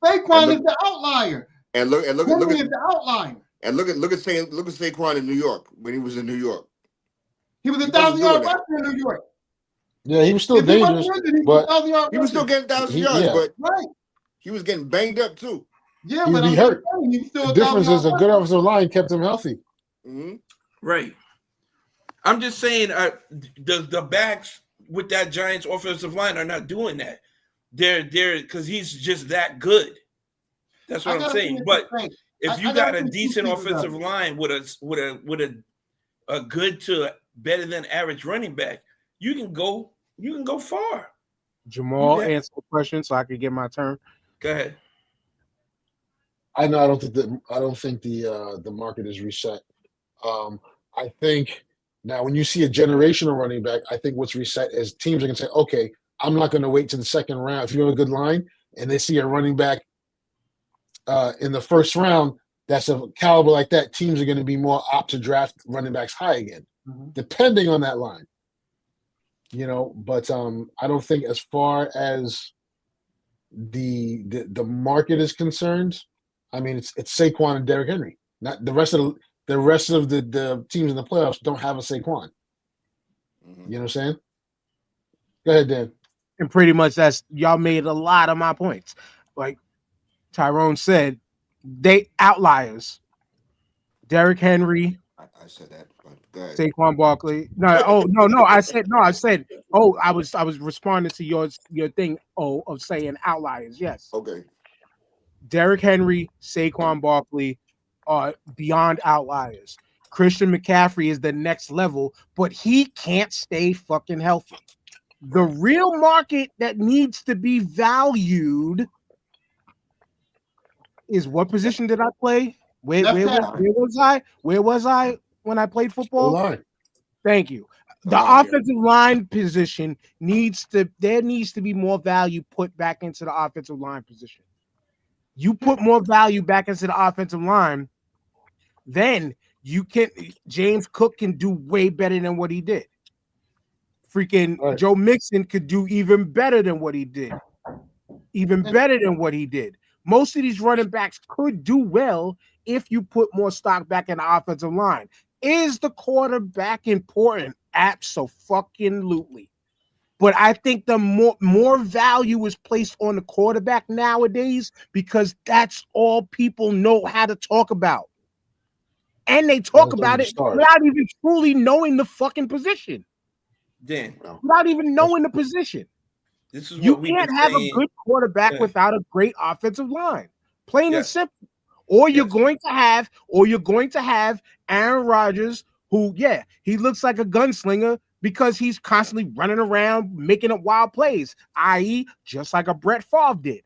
Saquon is the outlier.
And look
is the outlier.
And look at Saquon in New York when he was in New York.
He was 1,000-yard rusher in New York.
Yeah, he was still dangerous, but
he was still getting 1,000 yards, but he was getting banged up too.
Yeah, but he
hurt.
Still
the difference is a good offensive line kept him healthy.
Mm-hmm.
Right. I'm just saying, the backs with that Giants offensive line are not doing that. They're because he's just that good. That's what I'm saying. But if you got a decent offensive line with a good to better than average running back, you can go far.
Jamal, answer the question so I can get my turn.
Go ahead.
I know. I don't think the market is reset. I think now when you see a generational running back, I think what's reset is teams are going to say, okay, I'm not going to wait to the second round. If you have a good line and they see a running back in the first round that's of caliber like that, teams are going to be more apt to draft running backs high again, depending on that line. You know, but I don't think as far as the market is concerned, I mean it's Saquon and Derrick Henry. Not the rest of the teams in the playoffs don't have a Saquon. You know what I'm saying? Go ahead, Dan.
And pretty much that's y'all made a lot of my points. Like Tyrone said, they outliers. Derrick Henry.
I said that, but go ahead.
Saquon Barkley. No. I said. Oh, I was responding to your thing. Oh, of saying outliers. Yes.
Okay.
Derrick Henry, Saquon Barkley are beyond outliers. Christian McCaffrey is the next level, but he can't stay fucking healthy. The real market that needs to be valued is what position did I play? Where was I? Where was I when I played football? Thank you. The offensive line position needs to be more value put back into the offensive line position. You put more value back into the offensive line, then James Cook can do way better than what he did. Freaking
Right.
Joe Mixon could do even better than what he did. Even better than what he did. Most of these running backs could do well if you put more stock back in the offensive line. Is the quarterback important? Abso-fucking-lutely. But I think the more value is placed on the quarterback nowadays because that's all people know how to talk about. And they talk about it without even truly knowing the fucking position.
Dan,
without even knowing the position.
This is
you
what we've
can't
been
have
saying.
a good quarterback without a great offensive line. Plain and simple. Or you're going to have Aaron Rodgers, who, he looks like a gunslinger because he's constantly running around making up wild plays, i.e., just like a Brett Favre did.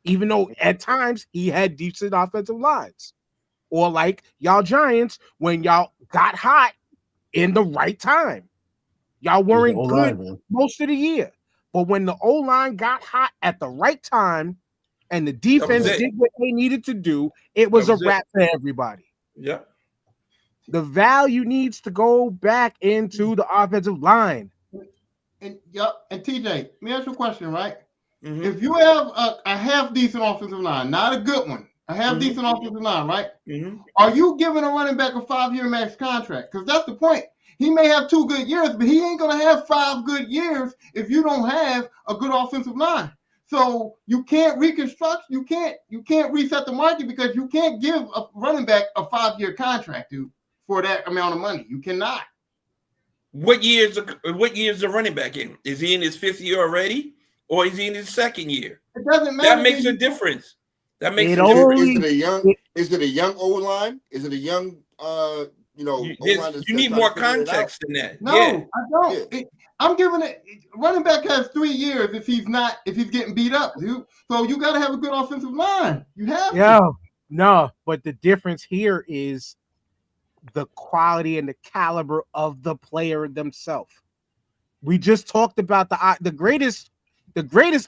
Even though at times he had decent offensive lines. Or like y'all Giants, when y'all got hot in the right time. Y'all weren't good most of the year. But when the O-line got hot at the right time and the defense did what they needed to do, it was a wrap for everybody.
Yep.
The value needs to go back into the offensive line.
And TJ, let me ask you a question, right? Mm-hmm. If you have a half decent offensive line, not a good one, a half decent offensive line, right? Mm-hmm. Are you giving a running back a 5-year max contract? Because that's the point. He may have 2 good years, but he ain't gonna have 5 good years if you don't have a good offensive line. So you can't reconstruct, you can't reset the market because you can't give a running back a 5-year contract, dude, for that amount of money. You cannot.
What year is the running back in? Is he in his 5th year already, or is he in his 2nd year?
It doesn't matter.
That makes a difference. That makes
a difference. Is it a young O-line? Is it a young
you need more context than that.
No, I don't. Yeah. I'm giving it. Running back has 3 years if he's getting beat up, dude. So you got to have a good offensive line. You have to.
No, but the difference here is the quality and the caliber of the player themselves. We just talked about the greatest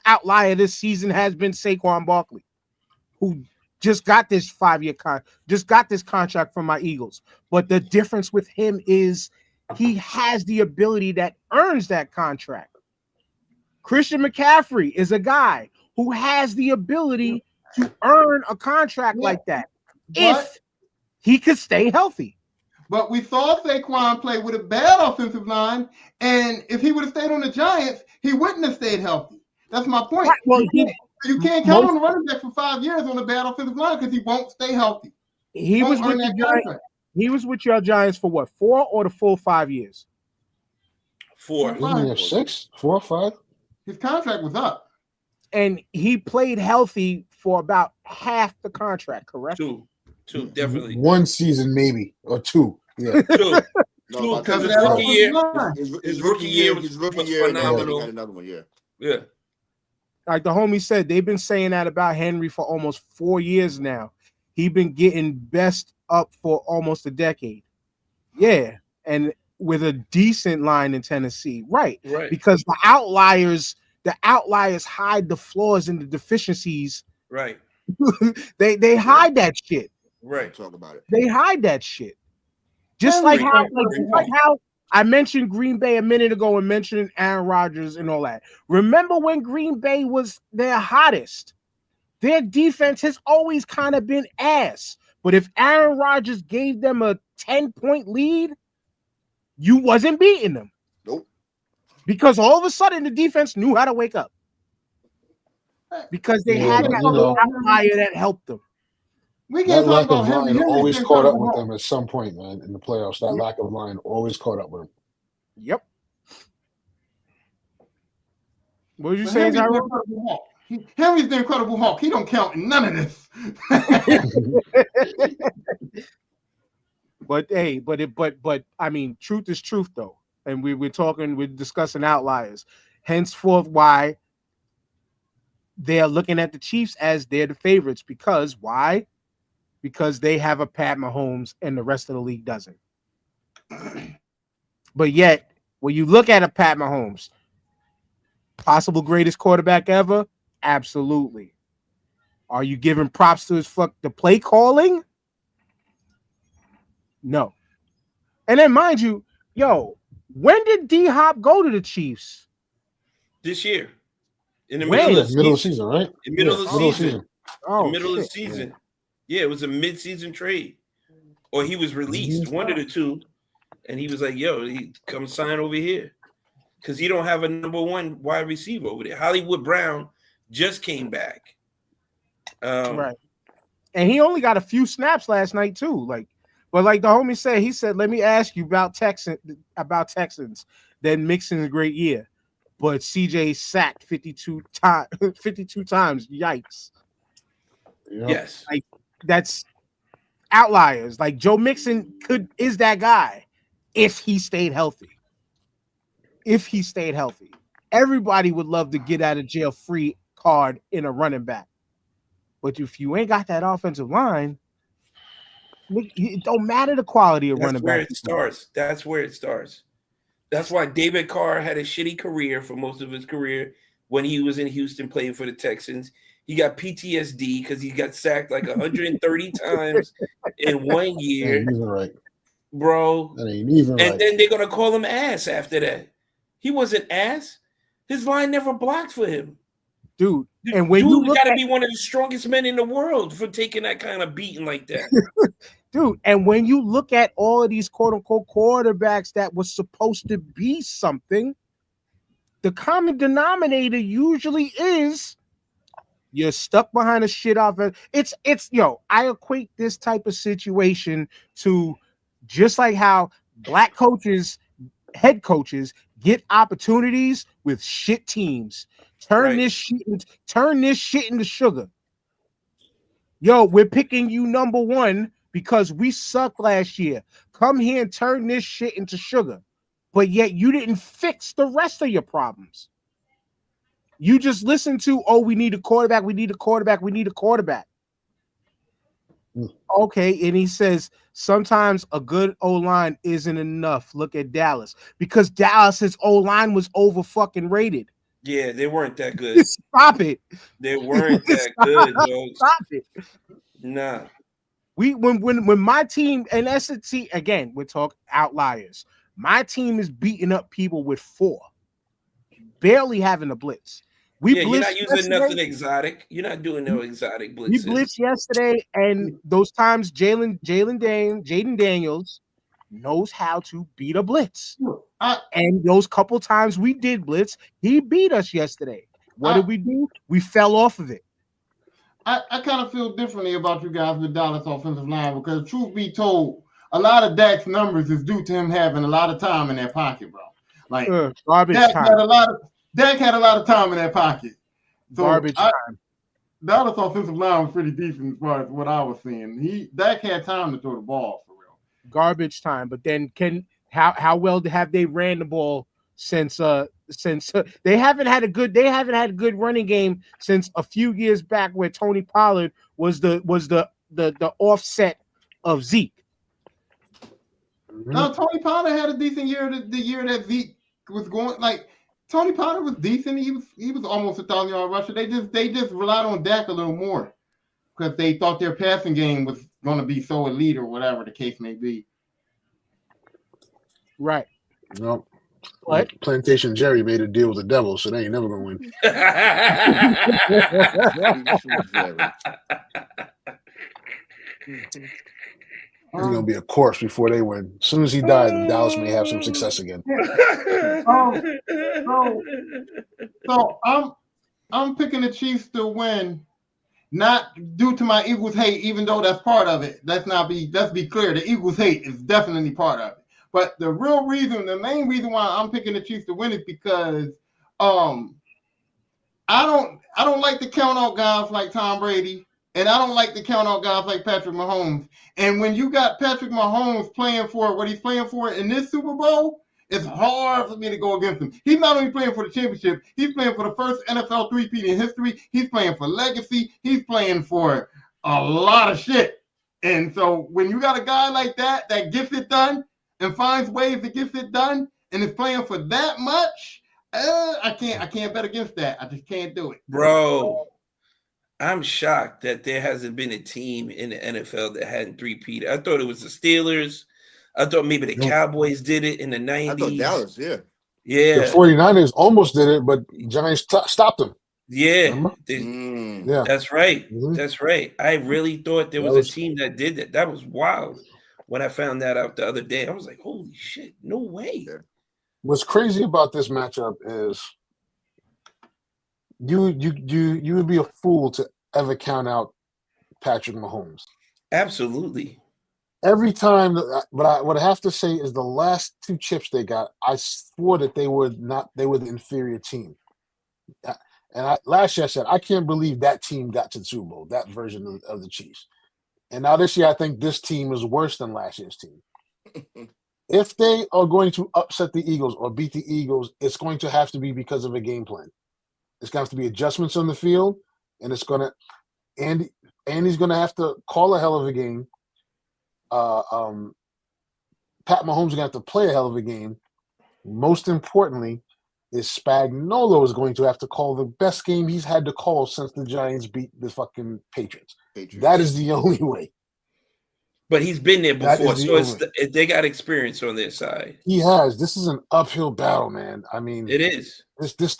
outlier this season has been Saquon Barkley, who just got this 5-year contract from my Eagles. But the difference with him is he has the ability that earns that contract. Christian McCaffrey is a guy who has the ability to earn a contract like that if he could stay healthy.
But we saw Saquon play with a bad offensive line, and if he would have stayed on the Giants, he wouldn't have stayed healthy. That's my point. Right, well, you can't count on the running back for 5 years on a bad offensive line because he won't stay healthy.
He was with the Giants. He was with your Giants for what, 4 or the full 5 years?
4.
Isn't he 6? 4 or 5?
His contract was up.
And he played healthy for about half the contract, correct?
2, definitely.
1 season, maybe, or 2. Yeah.
2. Because his rookie year, his rookie year was phenomenal.
He had another one,
yeah.
Like the homie said, they've been saying that about Henry for almost 4 years now. He's been getting best up for almost a decade. Yeah, and with a decent line in Tennessee, right? Because the outliers hide the flaws and the deficiencies.
Right.
they hide that shit.
Right.
Talk about it.
They hide that shit. Just like how I mentioned Green Bay a minute ago and mentioned Aaron Rodgers and all that. Remember when Green Bay was their hottest? Their defense has always kind of been ass. But if Aaron Rodgers gave them a 10-point lead, you wasn't beating them.
Nope.
Because all of a sudden the defense knew how to wake up. Because they had that outlier that helped them.
That lack of line always caught up with them at some point, man, in the playoffs. That lack of line always caught up with them.
Yep. What did you say, Tyrone?
Henry's the Incredible Hulk. He don't count in none of this.
But I mean, truth is truth, though. And we're discussing outliers. Henceforth, why they are looking at the Chiefs as they're the favorites. Because why? Because they have a Pat Mahomes and the rest of the league doesn't. But yet, when you look at a Pat Mahomes, possible greatest quarterback ever, absolutely. Are you giving props to the play calling? No. And then mind you, when did D-Hop go to the Chiefs?
This year. In the
When?
Middle of the season, right?
In the middle of the
middle
season.
Oh,
The middle of the
shit.
season. Yeah, it was a mid-season trade. Or he was released, one of the two. And he was like, yo, he come sign over here. Because he don't have a number one wide receiver over there. Hollywood Brown just came back.
Right. And he only got a few snaps last night too. But like the homie said, he said, let me ask you about Texans. Then Mixon's a great year. But CJ sacked 52 times. Yikes.
Yep.
Yes.
Like that's outliers. Like Joe Mixon is that guy if he stayed healthy. Everybody would love to get out of jail free card in a running back. But if you ain't got that offensive line, it don't matter the quality of running back.
That's where it starts. That's why David Carr had a shitty career for most of his career when he was in Houston playing for the Texans. He got PTSD because he got sacked like 130 times in 1 year.
That ain't even right.
Bro.
That ain't even right.
And then they're going to call him ass after that. He wasn't ass. His line never blocked for him.
Dude, and when you
got to be one of the strongest men in the world for taking that kind of beating like that.
Dude, and when you look at all of these quote-unquote quarterbacks that was supposed to be something, the common denominator usually is you're stuck behind a shit offense. I equate this type of situation to just like how black head coaches get opportunities with shit teams. Turn this shit into sugar. We're picking you number one because we sucked last year. Come here and turn this shit into sugar. But yet you didn't fix the rest of your problems. You just listened to, we need a quarterback. Okay, and he says sometimes a good O-line isn't enough. Look at Dallas. Because Dallas's O-line was over fucking rated.
Yeah, they weren't that good.
Stop it.
They weren't that good, though.
Stop it.
Nah.
When my team, and S&T, again, we're talking outliers. My team is beating up people with 4. Barely having a blitz.
You're not using nothing exotic. You're not doing no exotic blitzes.
We blitzed yesterday, and those times Jaden Daniels knows how to beat a blitz. And those couple times we did blitz, he beat us yesterday. What did we do? We fell off of it.
I kind of feel differently about you guys with Dallas offensive line because, truth be told, a lot of Dak's numbers is due to him having a lot of time in that pocket, bro. Like
garbage
Dak
time.
Dak had a lot of time in that pocket. So
garbage time.
Dallas offensive line was pretty decent as far as what I was seeing. Dak had time to throw the ball for real.
Garbage time. But then how well have they ran the ball since they haven't had a good running game since a few years back where Tony Pollard was the offset of Zeke.
No, Tony Pollard had a decent year. The year that Zeke was going, like Tony Pollard was decent. He was almost 1,000-yard rusher. They just relied on Dak a little more because they thought their passing game was going to be so elite or whatever the case may be.
Right.
No.
What?
Plantation Jerry made a deal with the devil, so they ain't never gonna win. He's gonna be a corpse before they win. As soon as he dies, Dallas may have some success again.
So I'm picking the Chiefs to win, not due to my Eagles hate, even though that's part of it. Let's be clear. The Eagles hate is definitely part of it. But the main reason why I'm picking the Chiefs to win is because I don't like to count out guys like Tom Brady, and I don't like to count out guys like Patrick Mahomes. And when you got Patrick Mahomes playing for what he's playing for in this Super Bowl, it's hard for me to go against him. He's not only playing for the championship, he's playing for the first NFL three-peat in history. He's playing for legacy. He's playing for a lot of shit. And so when you got a guy like that gets it done and finds ways to get it done and is playing for that much, I can't bet against that. I just can't do it.
Bro, I'm shocked that there hasn't been a team in the NFL that hadn't three-peated. I thought it was the Steelers. I thought maybe the Cowboys did it in the 90s.
I thought Dallas, yeah.
The 49ers almost did it, but Giants stopped them.
Yeah.
Yeah.
That's right. Mm-hmm. That's right. I really thought there was a team that did that. That was wild. When I found that out the other day, I was like, holy shit, no way.
What's crazy about this matchup is you would be a fool to ever count out Patrick Mahomes.
Absolutely.
Every time, but what I have to say is the last 2 chips they got, I swore that they were the inferior team. And last year I said, I can't believe that team got to the Super Bowl, that version of the Chiefs. And now this year, I think this team is worse than last year's team. If they are going to upset the Eagles or beat the Eagles, it's going to have to be because of a game plan. It's going to have to be adjustments on the field, and it's going to Andy's going to have to call a hell of a game. Pat Mahomes is going to have to play a hell of a game. Most importantly, is Spagnuolo is going to have to call the best game he's had to call since the Giants beat the fucking Patriots. That is the only way.
But he's been there before, so they got experience on their side.
He has. This is an uphill battle, man. I mean,
it is.
This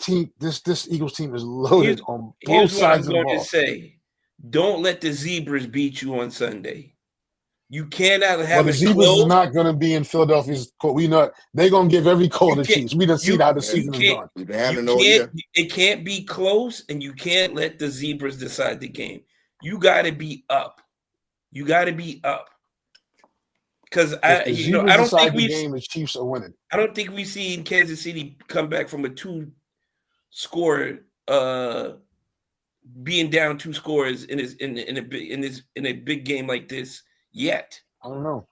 Eagles team is loaded on both sides of the ball. Here's what I'm going
to say: don't let the Zebras beat you on Sunday. You cannot have
the Zebras is not going to be in Philadelphia's court. We know they're going to give every call to the Chiefs. We done seen how the season is gone.
It can't be close, and you can't let the Zebras decide the game. You got to be up. You got to be up. Because I don't think
the game the Chiefs are winning.
I don't think we've seen Kansas City come back from a 2-score being down 2 scores in a big game like this yet.
I don't know.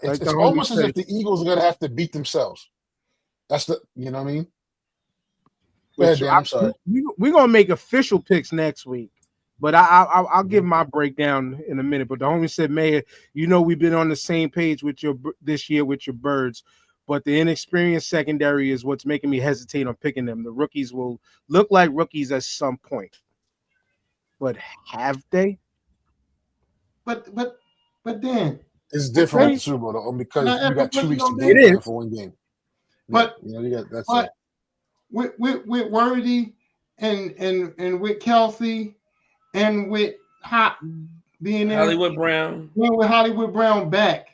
It's almost as if the Eagles are going to have to beat themselves. That's you know what I mean? Go ahead, Dan, I'm sorry.
We're going to make official picks next week, but I'll give my breakdown in a minute. But the homie said, Mayor, we've been on the same page with this year with your Birds, but the inexperienced secondary is what's making me hesitate on picking them. The rookies will look like rookies at some point. But have they?
But Dan,
it's different with the Super Bowl though, because you got 2 weeks to game plan for one game.
But
you got that's
but with Worthy and with Kelsey and with being there,
Hollywood Brown,
with Hollywood Brown back,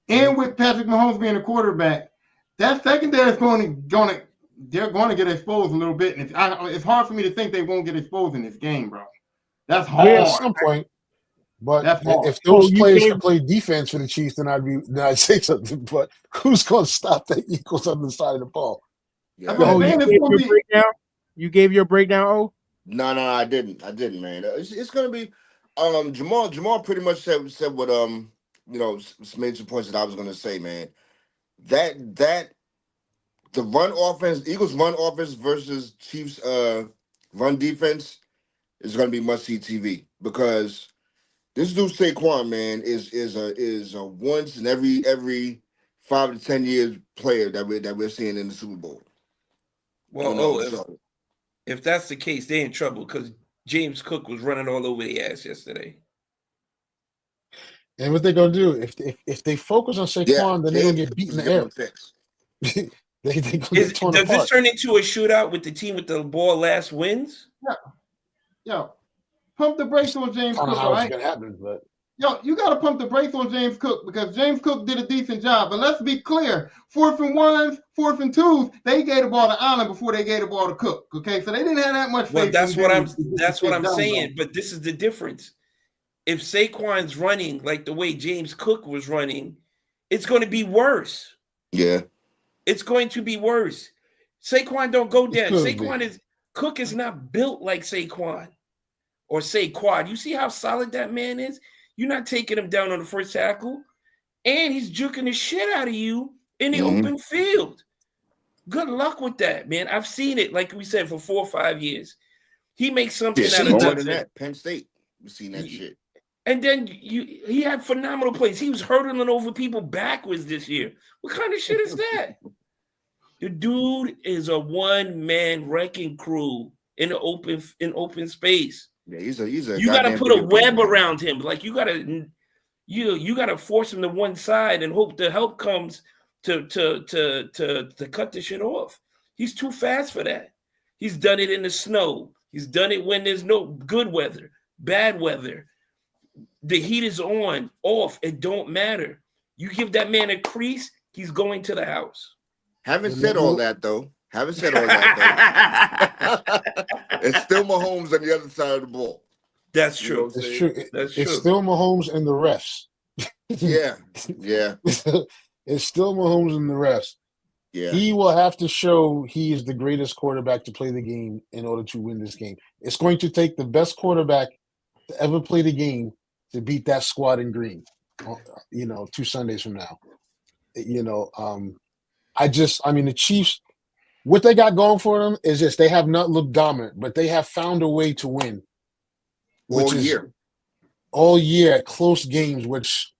and with Patrick Mahomes being a quarterback, that secondary is they're going to get exposed a little bit, and it's hard for me to think they won't get exposed in this game, bro. That's hard.
At some point. But if those players can play defense for the Chiefs, then I'd say something. But who's going to stop the Eagles on the side of the ball?
Yeah.
You gave your breakdown. Oh,
no, I didn't, man. It's going to be Jamal pretty much said what made some points that I was going to say, man. That the run offense, Eagles run offense versus Chiefs run defense is going to be must see TV because. This dude Saquon, man, is a once in every 5 to 10 years player that we're seeing in the Super Bowl.
Well, if that's the case, they're in trouble because James Cook was running all over the ass yesterday.
And what they're gonna do if they focus on Saquon, then they're gonna get beaten in the air.
Does this turn into a shootout with the team with the ball last wins?
Yeah. Pump the brakes on James Cook, right?
Gonna happen, but
you got to pump the brakes on James Cook because James Cook did a decent job. But let's be clear: 4th and 1s, 4th and 2s, they gave the ball to Allen before they gave the ball to Cook. Okay, so they didn't have that much faith.
Well, that's what I'm saying. But this is the difference. If Saquon's running like the way James Cook was running, it's going to be worse.
Yeah,
it's going to be worse. Saquon don't go down. Cook is not built like Saquon. Or Saquon. You see how solid that man is? You're not taking him down on the first tackle. And he's juking the shit out of you in the open field. Good luck with that, man. I've seen it, like we said, for 4 or 5 years. He makes something out of nothing.
Penn State. We've seen that shit.
And then he had phenomenal plays. He was hurdling over people backwards this year. What kind of shit is that? The dude is a one-man wrecking crew in open space.
Yeah, he's a.
You got to put a web around him. Like you got to force him to one side and hope the help comes to cut the shit off. He's too fast for that. He's done it in the snow. He's done it when there's no good weather, bad weather. The heat is on, off. It don't matter. You give that man a crease, he's going to the house.
Haven't said all that though. It's still Mahomes on the other side of the ball.
That's true.
It's true.
That's true.
It's still Mahomes and the refs.
Yeah.
It's still Mahomes and the refs.
Yeah.
He will have to show he is the greatest quarterback to play the game in order to win this game. It's going to take the best quarterback to ever play the game to beat that squad in green, 2 Sundays from now. The Chiefs, what they got going for them is just they have not looked dominant, but they have found a way to win. All year at close games, which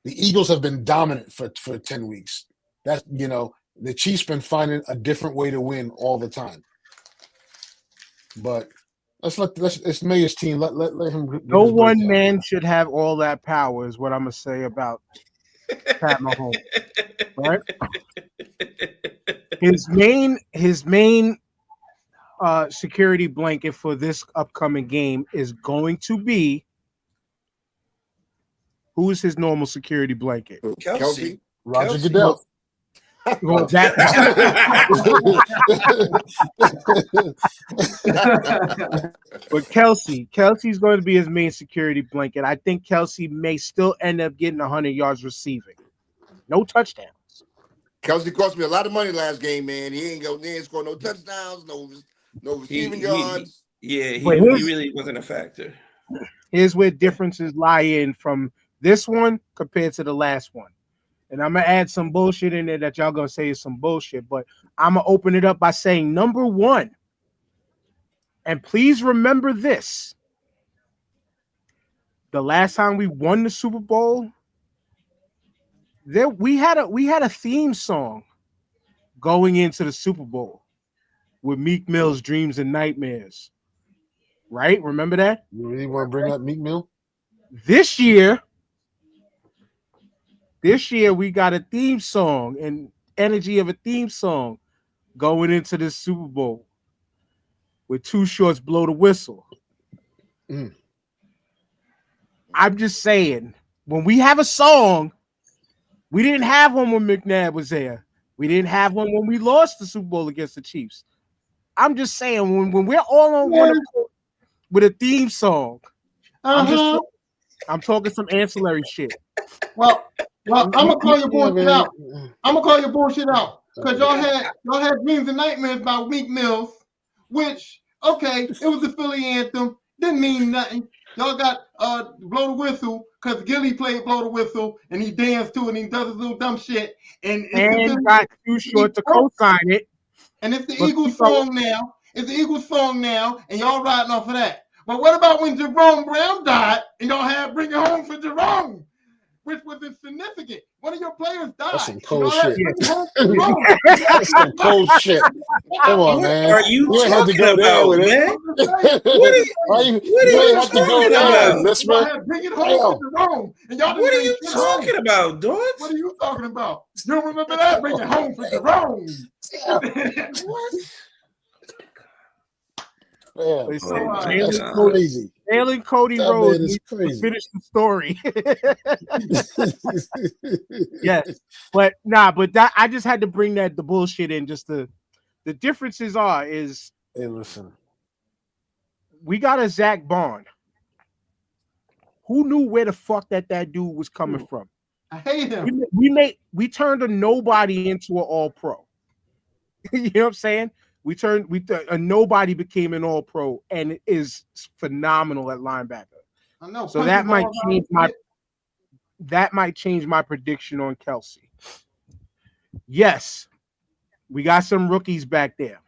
the Eagles have been dominant for 10 weeks. The Chiefs been finding a different way to win all the time. But it's Mayer's team. Let him.
No one man should have all that power, is what I'm gonna say about Pat Mahomes. Right? His main security blanket for this upcoming game is going to be, who's his normal security blanket?
Kelsey.
Roger Goodell.
Well, but Kelsey's going to be his main security blanket. I think Kelsey may still end up getting 100 yards receiving. No touchdowns.
Kelsey cost me a lot of money last game, man. He ain't scored no touchdowns, no receiving yards.
He really wasn't a factor.
Here's where differences lie in from this one compared to the last one. And I'm going to add some bullshit in there that y'all going to say is some bullshit. But I'm going to open it up by saying, number one, and please remember this. The last time we won the Super Bowl, we had a theme song going into the Super Bowl with Meek Mill's Dreams and Nightmares. Right? Remember that?
You really want to bring up Meek Mill?
This year, we got a theme song and energy of a theme song going into this Super Bowl with Too Short's Blow the Whistle. I'm just saying, when we have a song, we didn't have one when McNabb was there. We didn't have one when we lost the Super Bowl against the Chiefs. I'm just saying, when we're all on one accord with a theme song, I'm talking some ancillary shit.
Well, I'm gonna call your bullshit out. I'm gonna call your bullshit out because y'all had Dreams and Nightmares by Meek Mills, which it was a Philly anthem, didn't mean nothing. Y'all got Blow the Whistle because Gilly played Blow the Whistle and he danced to it and he does his little dumb shit and
got Too Short to co-sign it.
And it's the Eagles song now. It's the Eagles song now, and y'all riding off of that. But what about when Jerome Brown died and y'all had Bring It Home for Jerome? Which was insignificant. One of your players died.
That's some cold shit. That's some cold shit. Come on, man.
What are you talking about, man?
What are you talking
about, dog?
What are you talking about? You don't remember that? Bring It Home for Jerome.
What?
That's crazy.
Jalen Cody Rhodes needs to finish the story. Yes, but that I just had to bring the bullshit in. Just the differences
hey, listen,
we got a Zach Bond. Who knew where the fuck that dude was coming from?
I hate him.
We turned a nobody into an all pro. You know what I'm saying? A nobody became an all-pro and is phenomenal at linebacker.
I know.
So that might change my prediction on Kelsey. Yes, we got some rookies back there.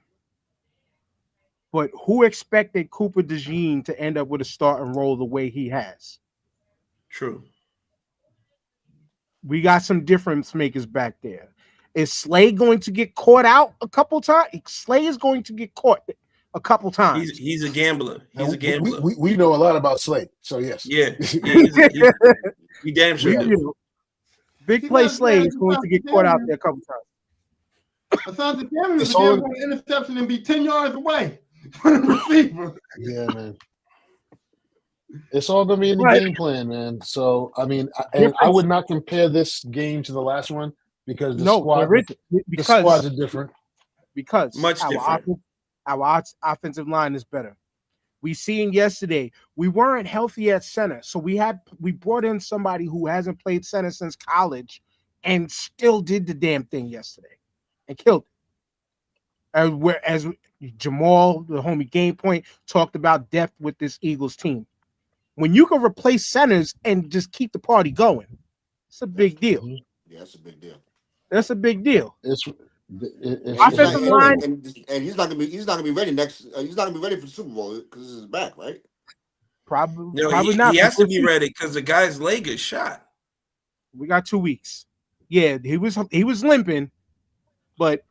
But who expected Cooper DeJean to end up with a starting role the way he has?
True.
We got some difference makers back there. Is Slay going to get caught out a couple times? Slay is going to get caught a couple times.
He's a gambler. He's a gambler.
We know a lot about Slade, so yes.
Yeah. He damn sure do.
Big play Slade is going to get caught out there a couple times.
Asante Samuel was going to interception and be 10 yards away from the receiver.
Yeah, man. It's all going to be in the game plan, man. So, I mean, I would not compare this game to the last one because the squads are different.
Because
much different.
Our offensive line is better. We seen yesterday we weren't healthy at center, so we brought in somebody who hasn't played center since college, and still did the damn thing yesterday, and killed it. As Jamal, the homie Game Point, talked about depth with this Eagles team. When you can replace centers and just keep the party going, it's a big deal.
Yeah, that's a big deal.
That's a big deal.
It's
offensive line,
and he's not gonna be ready next. He's not gonna be ready for the Super Bowl because this is back, right?
Probably
not. He has to be
see.
ready because the guy's leg is shot.
We got 2 weeks. Yeah, he was limping, but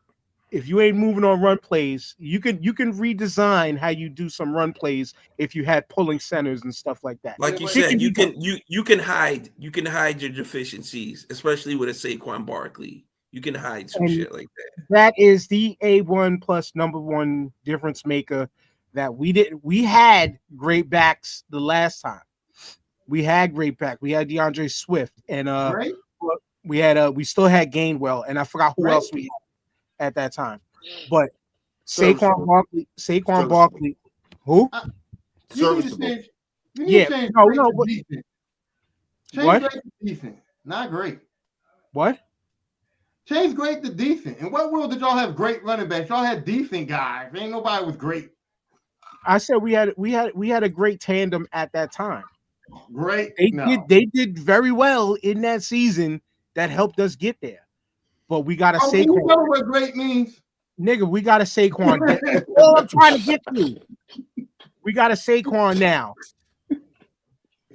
if you ain't moving on run plays, you can redesign how you do some run plays if you had pulling centers and stuff like that.
Like you said, you can hide your deficiencies, especially with a Saquon Barkley. You can hide some shit like that.
That is the A1 plus number one difference maker that we did. We had great backs the last time. We had great back. We had DeAndre Swift and we still had Gainwell, and I forgot who else we had at that time. But Saquon Barkley, who?
Serviceable.
What?
Great to decent, not great.
What?
Change great to decent. In what world did y'all have great running backs? Y'all had decent guys. Ain't nobody was great.
I said we had a great tandem at that time.
Great.
They did very well in that season that helped us get there. But we gotta Saquon.
You know what great means?
Nigga, we gotta Saquon. That's all I'm trying to get to. We gotta Saquon now.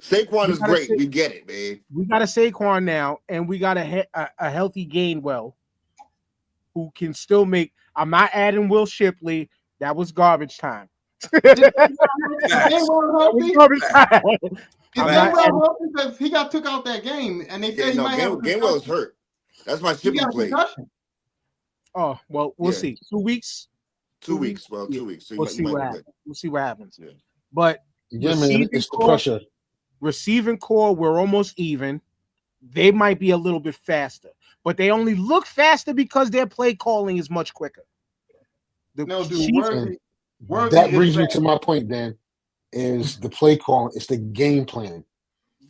Saquon is great. We get it, man.
We got a Saquon now, and we got a healthy Gainwell who can still make. I'm not adding Will Shipley. That was garbage time.
Because he got took out that game, and they said
Gainwell is hurt. That's my Shipley play.
Oh well, we'll see. 2 weeks.
2 weeks. Well, 2 weeks. So
we'll see what happens. We'll see what happens.
Yeah.
But
man, it's the pressure.
Receiving core, we're almost even. They might be a little bit faster, but they only look faster because their play calling is much quicker.
That
brings me to my point, Dan, is the play calling. It's the game plan.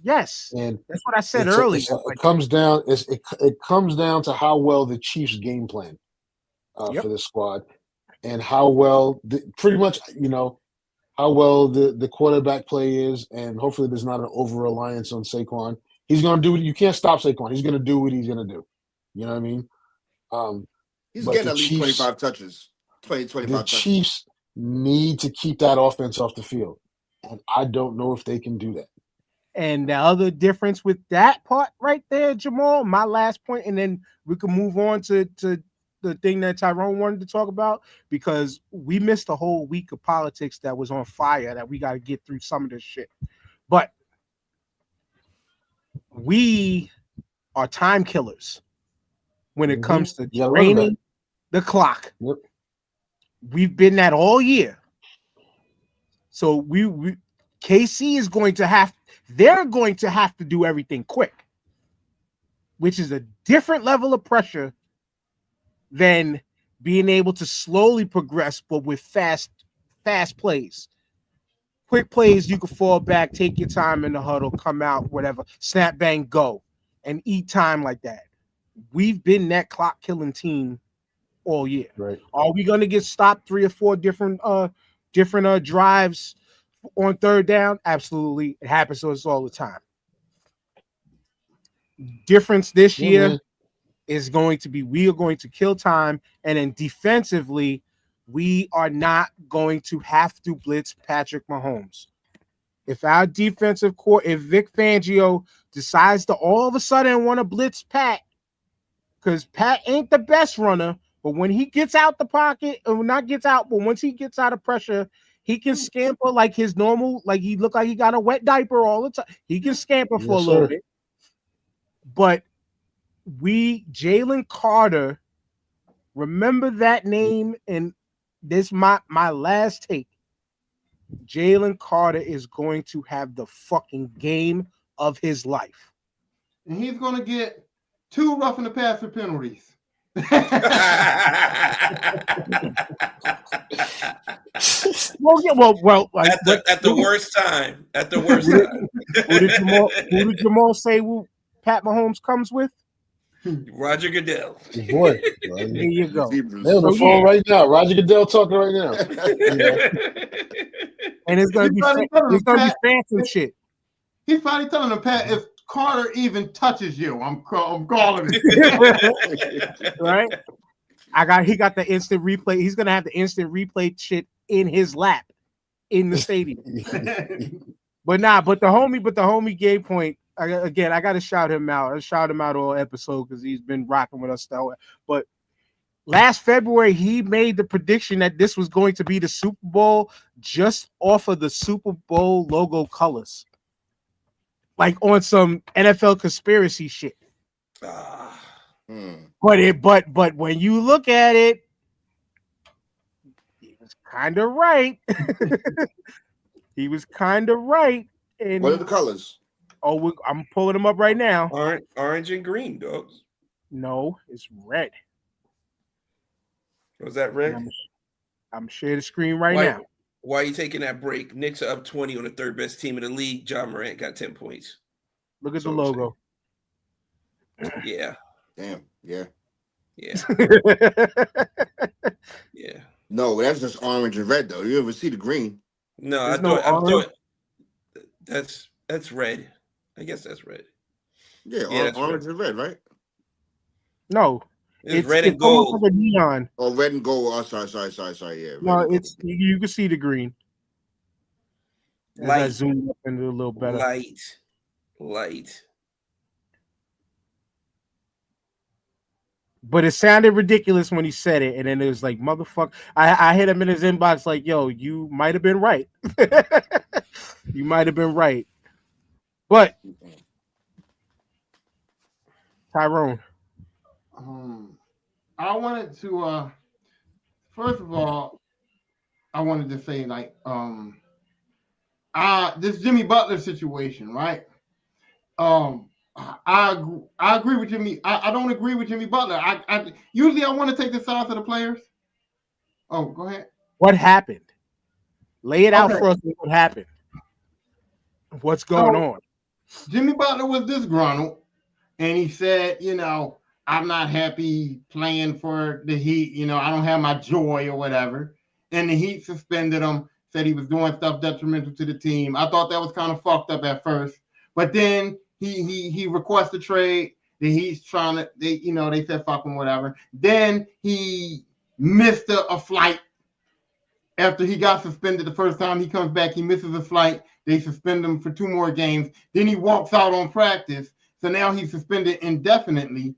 Yes,
and
that's what I said earlier.
It comes down. It comes down to how well the Chiefs game plan for the squad, and how well how well the quarterback play is, and hopefully there's not an over-reliance on Saquon. He's going to do it. You can't stop Saquon. He's going to do what he's going to do. You know what I mean?
He's getting at least 25 touches. 25
the
touches.
Chiefs need to keep that offense off the field, and I don't know if they can do that.
And the other difference with that part right there, Jamal, my last point, and then we can move on to the thing that Tyrone wanted to talk about, because we missed a whole week of politics that was on fire that we got to get through some of this shit. But we are time killers when it comes to draining the clock.
Yep.
We've been that all year. So we KC is going to have, they're going to have to do everything quick, which is a different level of pressure than being able to slowly progress, but with fast plays. Quick plays, you can fall back, take your time in the huddle, come out, whatever, snap, bang, go, and eat time like that. We've been that clock killing team all year.
Right.
Are we going to get stopped 3 or 4 different drives on third down? Absolutely. It happens to us all the time. Difference this year is going to be, we are going to kill time, and then defensively, we are not going to have to blitz Patrick Mahomes. If our defensive core, if Vic Fangio decides to all of a sudden want to blitz Pat, because Pat ain't the best runner, But when he gets out the pocket, or not gets out, but once he gets out of pressure, he can scamper like his normal, like he look like he got a wet diaper all the time. He can scamper for a little bit. But Jalen Carter, remember that name, and this my last take. Jalen Carter is going to have the fucking game of his life.
And he's going to get 2 roughing the passer penalties.
well, like,
at the worst time. At the worst time.
Who did Jamal say Pat Mahomes comes with?
Roger Goodell.
Boy,
there you go.
They're on the phone right now. Roger Goodell talking right now.
And it's gonna be phantom shit.
He's probably telling him, Pat, if Carter even touches you, I'm calling it.
Right? He got the instant replay. He's gonna have the instant replay shit in his lap in the stadium. But the homie Gay Point. I got to shout him out. I shout him out all episode because he's been rocking with us. But last February, he made the prediction that this was going to be the Super Bowl just off of the Super Bowl logo colors, like on some NFL conspiracy shit. But when you look at it, he was kind of right. He was kind of right. And
what are the colors?
Oh, I'm pulling them up right now.
Orange and green, dogs.
No, it's red.
Was that red?
I'm sharing the screen now.
Why are you taking that break? Knicks are up 20 on the third best team in the league. John Morant got 10 points.
Look at the logo.
Yeah.
Damn. Yeah.
Yeah. Yeah.
No, that's just orange and red though. You ever see the green?
No, I thought that's red. I guess that's red.
Yeah, orange and red, right?
No,
it's red and gold.
Like a neon.
Oh, red and gold. Oh, sorry. Yeah.
No, it's you can see the green.
Light.
I zoom up into a little better.
Light.
But it sounded ridiculous when he said it, and then it was like, motherfucker. I hit him in his inbox like, yo, you might have been right. You might have been right. But Tyrone.
I wanted to first of all, I wanted to say like this Jimmy Butler situation, right? I agree with Jimmy. I don't agree with Jimmy Butler. I usually I want to take the side of the players. Oh, go ahead.
What happened? Lay it out for us. What happened? What's going on?
Jimmy Butler was disgruntled, and he said, I'm not happy playing for the Heat. I don't have my joy or whatever. And the Heat suspended him, said he was doing stuff detrimental to the team. I thought that was kind of fucked up at first. But then he requested a trade. The Heat's trying to, they said fuck him, whatever. Then he missed a flight. After he got suspended the first time, he comes back, he misses a flight. They suspend him for 2 more games. Then he walks out on practice. So now he's suspended indefinitely,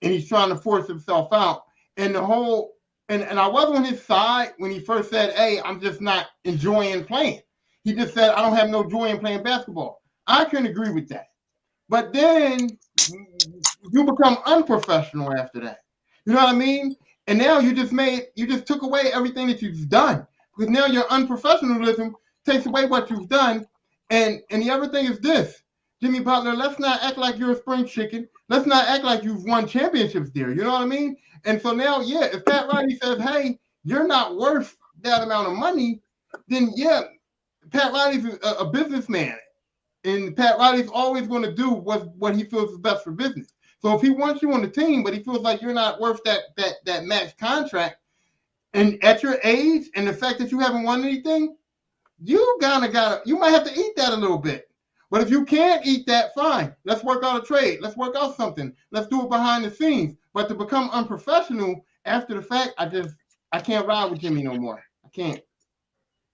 and he's trying to force himself out. And the whole, and I was on his side when he first said, hey, I'm just not enjoying playing. He just said, I don't have no joy in playing basketball. I can agree with that. But then you become unprofessional after that. You know what I mean? And now you just took away everything that you've done. Because now your unprofessionalism takes away what you've done. And the other thing is this, Jimmy Butler, let's not act like you're a spring chicken. Let's not act like you've won championships there. You know what I mean? And so now, if Pat Riley says, hey, you're not worth that amount of money, then Pat Riley's a businessman. And Pat Riley's always going to do what he feels is best for business. So if he wants you on the team, but he feels like you're not worth that max contract, and at your age and the fact that you haven't won anything, you might have to eat that a little bit. But if you can't eat that, fine. Let's work out a trade. Let's work out something. Let's do it behind the scenes. But to become unprofessional after the fact, I can't ride with Jimmy no more. I can't.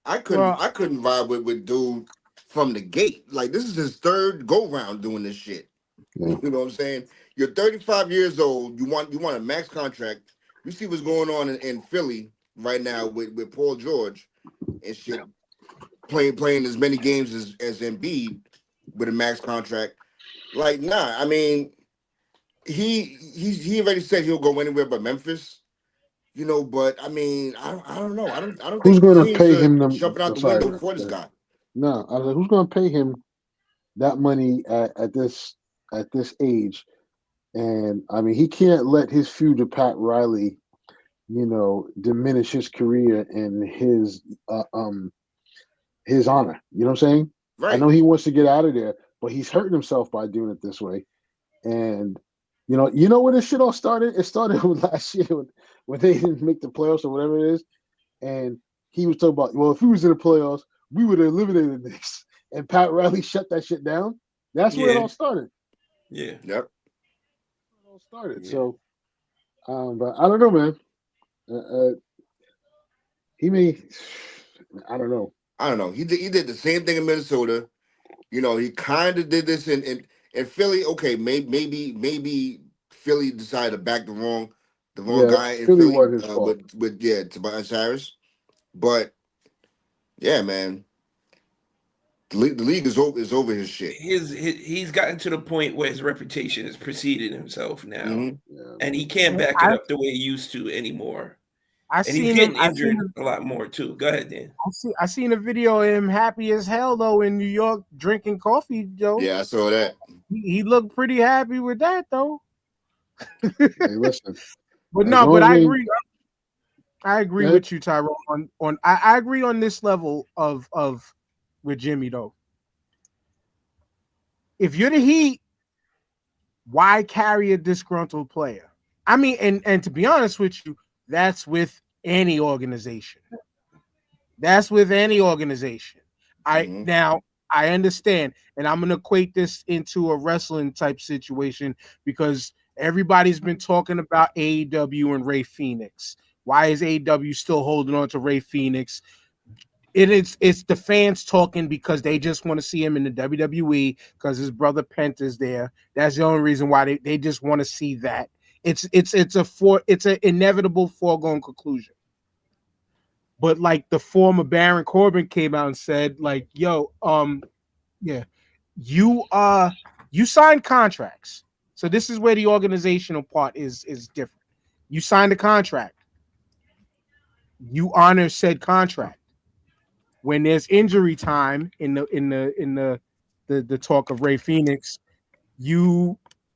I couldn't ride with dude from the gate. Like, this is his 3rd go round doing this shit. You know what I'm saying? You're 35 years old. You want a max contract. You see what's going on in Philly right now with Paul George and shit, playing as many games as Embiid with a max contract. Like, nah, I mean, he already said he'll go anywhere but Memphis. You know, but I mean, I don't know. I don't
Who's
think
going to
teams
pay
are
him?
jumping out the
Sorry,
window
man.
for this guy.
No, I was like, who's going to pay him that money at this age? And I mean, he can't let his feud with Pat Riley, diminish his career and his honor. You know what I'm saying? I
Right.
know he wants to get out of there, but he's hurting himself by doing it this way. And you know where this shit all started? It started with last year when they didn't make the playoffs or whatever it is. And he was talking about, well, if we was in the playoffs, we would have eliminated the Knicks. And Pat Riley shut that shit down. That's where it all started.
Yeah.
Yep.
It all started.
Yeah.
So, but I don't know, man. He may. I don't know.
I don't know. He did the same thing in Minnesota. You know, he kind of did this in Philly. Okay, maybe Philly decided to back the wrong
Yeah,
guy in
Philly
Philly
was his fault.
with Tobias Harris. But yeah, man, the league is over his shit.
He's gotten to the point where his reputation has preceded himself now,
Mm-hmm.
Yeah,
and he
man.
can't back it up the way he used to anymore. And he's getting injured a lot more too. Go ahead, Dan.
I seen a video of him happy as hell though in New York drinking coffee, Joe.
Yeah, I saw that.
He looked pretty happy with that though.
Hey, listen.
But
As
no,
long
but
as
I
they-
agree. I agree
Go ahead.
with you, Tyrone. I agree on this level of with Jimmy though. If you're the Heat, why carry a disgruntled player? I mean, and to be honest with you, that's with any organization. That's with any organization.
Mm-hmm.
Now I understand, and I'm gonna equate this into a wrestling type situation because everybody's been talking about AEW and Ray Phoenix. Why is AEW still holding on to Ray Phoenix? It's the fans talking because they just want to see him in the WWE because his brother Penta's there. That's the only reason why they just want to see that. It's an inevitable foregone conclusion. But like the former Baron Corbin came out and said, like, yo, yeah, you signed contracts. So this is where the organizational part is different. You signed a contract. You honor said contract. When there's injury time in the talk of Ray Phoenix,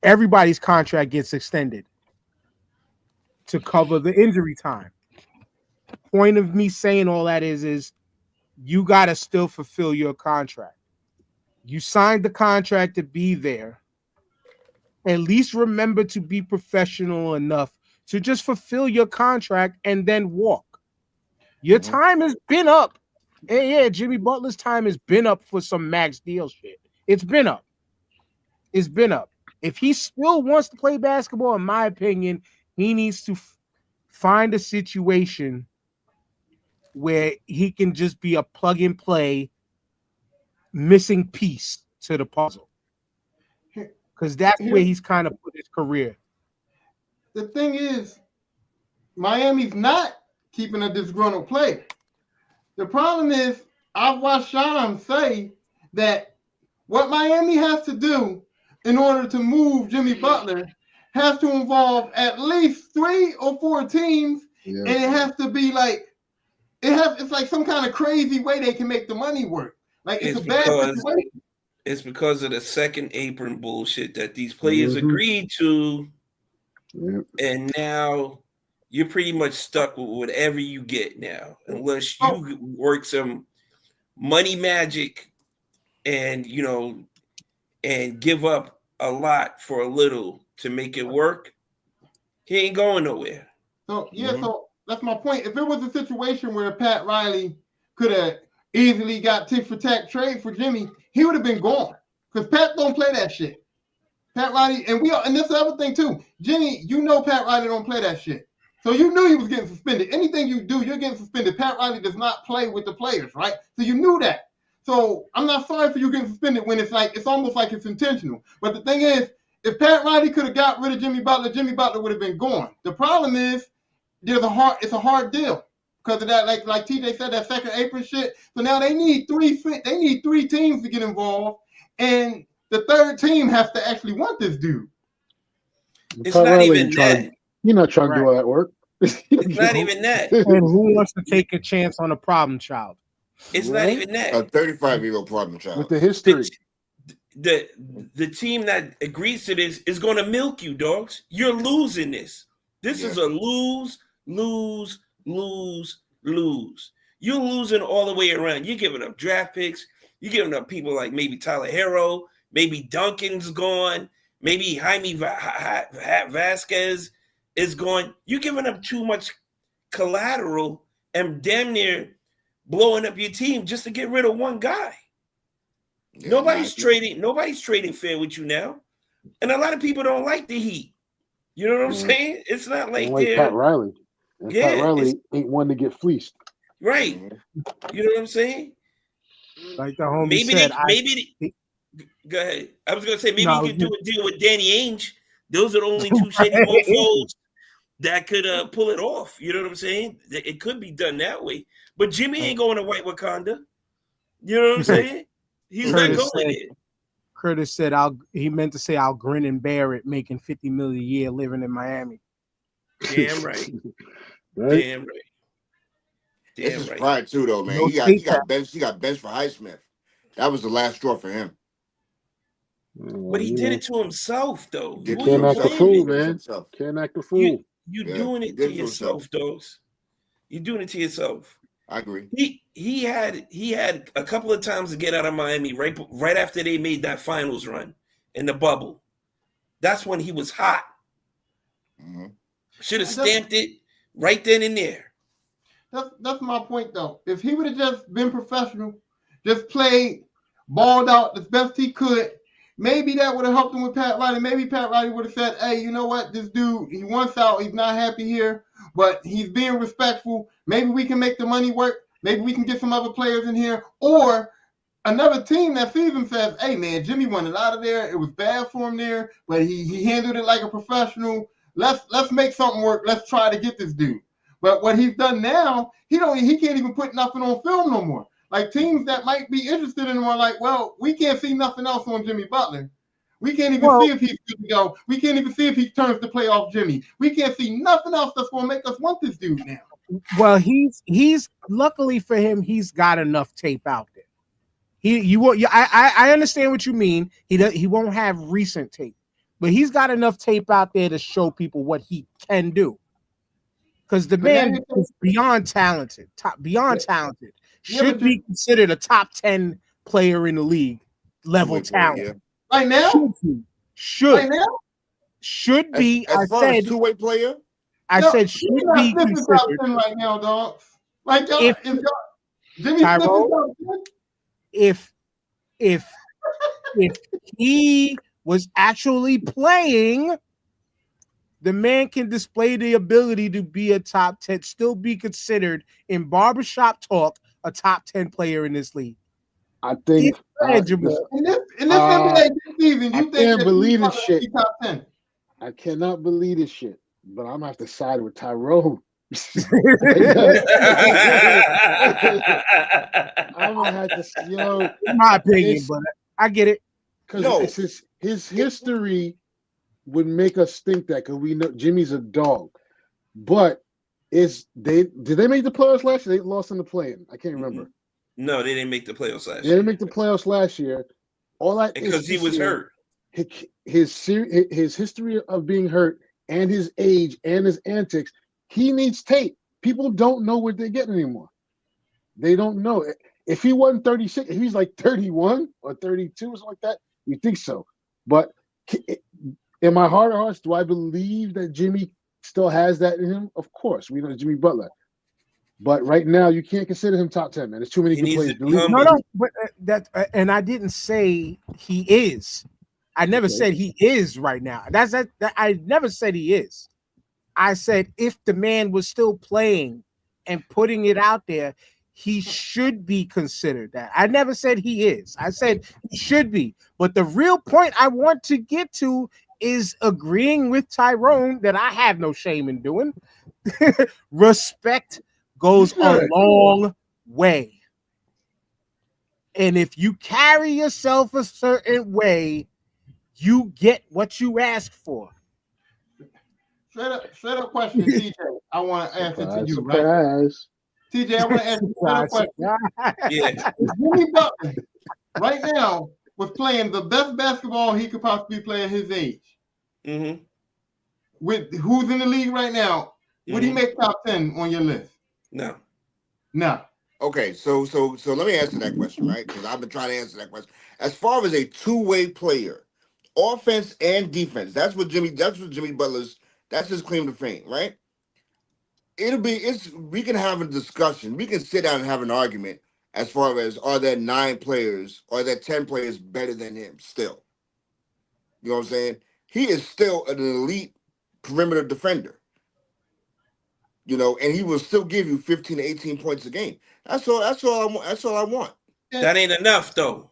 everybody's contract gets extended to cover the injury time. Point of me saying all that is you got to still fulfill your contract. You signed the contract to be there. At least remember to be professional enough to just fulfill your contract and then walk. Your
Mm-hmm.
time has been up. And yeah, Jimmy Butler's time has been up for some max deal shit. It's been up. It's been up. If he still wants to play basketball, in my opinion, he needs to find a situation where he can just be a plug and play missing piece to the puzzle. Because that's where he's kind of put his career.
The thing is, Miami's not keeping a disgruntled player. The problem is, I've watched Sean say that what Miami has to do in order to move Jimmy Butler has to involve at least 3 or 4 teams, and it has to be like it's like some kind of crazy way they can make the money work. Like it's a bad situation.
It's because of the second apron bullshit that these players agreed to, and now you're pretty much stuck with whatever you get now, unless you work some money magic and and give up a lot for a little to make it work. He ain't going nowhere.
So so that's my point. If it was a situation where Pat Riley could have easily got tick for tack trade for Jimmy, he would have been gone. Because Pat don't play that shit. Pat Riley, and this other thing too. Jimmy, Pat Riley don't play that shit. So you knew he was getting suspended. Anything you do, you're getting suspended. Pat Riley does not play with the players, right? So you knew that. So I'm not sorry for you getting suspended when it's almost like it's intentional. But the thing is, if Pat Riley could have got rid of Jimmy Butler would have been gone. The problem is it's a hard deal because of that. Like TJ said, that second apron shit. So now they need three teams to get involved, and the third team has to actually want this dude.
It's not even that.
You're not trying to do all that work.
It's not even that.
And who wants to take a chance on a problem child?
It's not even that.
A 35-year-old problem child
with the history.
The team that agrees to this is going to milk you, dogs. You're losing this. This is a lose. You're losing all the way around. You're giving up draft picks. You're giving up people like maybe Tyler Herro, maybe Duncan's gone, maybe Jaime Vasquez is gone. You're giving up too much collateral and damn near blowing up your team just to get rid of one guy. Yeah, nobody's trading fair with you now. And a lot of people don't like the Heat. You know what I'm saying? It's not like
Pat Riley. And Pat Riley ain't one to get fleeced.
Right. You know what I'm saying?
Like the homie said.
Go ahead. I was going to say, maybe you could do a deal with Danny Ainge. Those are the only two shady mofos that could pull it off. You know what I'm saying? It could be done that way. But Jimmy ain't going to White Wakanda. You know what I'm saying? He's not going there.
Curtis said, he meant to say, I'll grin and bear it, making $50 million a year living in Miami.
Damn right. Damn right.
This is pride too, though, man. He got benched for Highsmith. That was the last straw for him.
But he did it to himself, though.
You can't act a fool, man. Can't act a fool.
You're doing it to yourself, Dose. You're doing it to yourself.
I agree.
He had a couple of times to get out of Miami right after they made that finals run in the bubble. That's when he was hot. Mm-hmm. Should have stamped it right then and there.
That's my point, though. If he would have just been professional, just played, balled out as best he could, maybe that would have helped him with Pat Riley. Maybe Pat Riley would have said, hey, you know what? This dude, he wants out. He's not happy here, but he's being respectful. Maybe we can make the money work. Maybe we can get some other players in here. Or another team that sees him says, hey, man, Jimmy wanted out of there. It was bad for him there, but he handled it like a professional. Let's make something work. Let's try to get this dude. But what he's done now, he can't even put nothing on film no more. Like teams that might be interested in him are like, well, we can't see nothing else on Jimmy Butler. We can't even see if he's good to go. We can't even see if he turns the playoff Jimmy. We can't see nothing else that's going to make us want this dude now.
Well, he's luckily for him, he's got enough tape out there. I understand what you mean. He won't have recent tape, but he's got enough tape out there to show people what he can do. Because the man is beyond talented. Should be considered a top 10 player in the league level talent.
Yeah. Right now?
Should.
Right now?
Should be.
As far as two-way player?
I said should be considered.
Right now, dog. Like y'all, Jimmy
Tyrone, if he was actually playing, the man can display the ability to be a top 10, still be considered in barbershop talk a top 10 player in this league.
I think
in this NBA season, you
can't believe this shit. Top 10. I cannot believe this shit, but I'm gonna have to side with Tyrone. I'm gonna have to,
in my opinion, but I get it.
Because his history would make us think that, because we know Jimmy's a dog. But did they make the playoffs last year? They lost in the play-in. I can't remember.
No, they didn't make the playoffs last year.
They didn't make the playoffs last year. All that
because he was hurt.
His history of being hurt and his age and his antics, he needs tape. People don't know what they're getting anymore. They don't know. If he wasn't 36, if he's like 31 or 32 or something like that, you think so. But in my heart of hearts, do I believe that Jimmy still has that in him? Of course. We know Jimmy Butler. But right now, you can't consider him top 10, man. There's too many good players.
No, but and I didn't say he is. I never said he is right now. I never said he is. I said if the man was still playing and putting it out there, he should be considered that. I never said he is. I said he should be. But the real point I want to get to is agreeing with Tyrone that I have no shame in doing. Respect goes a long way. And if you carry yourself a certain way, you get what you ask for.
Straight up question, TJ. I want to answer to you,
surprise.
Right? TJ, I want to ask you a straight up question.
Yeah.
If Jimmy Butler right now was playing the best basketball he could possibly play at his age, with who's in the league right now, would he make top 10 on your list?
No.
Okay, so let me answer that question, right? Because I've been trying to answer that question. As far as a two-way player, offense and defense, that's what Jimmy Butler's, that's his claim to fame, right? We can have a discussion. We can sit down and have an argument as far as, are there 9 players or are there 10 players better than him still? You know what I'm saying? He is still an elite perimeter defender. You know, and he will still give you 15 to 18 points a game. That's all I want.
That ain't enough, though.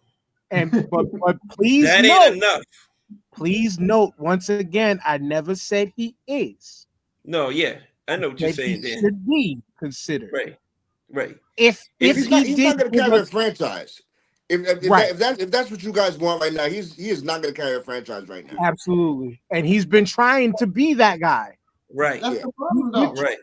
But please
that
note,
ain't enough.
Please note, once again, I never said he is.
No, yeah, I know what you're saying.
He should be considered.
Right.
If he's not going to carry a franchise. If that's what you guys want right now, he is not going to carry a franchise right now.
Absolutely, and he's been trying to be that guy.
Right.
That's the problem, though.
Right.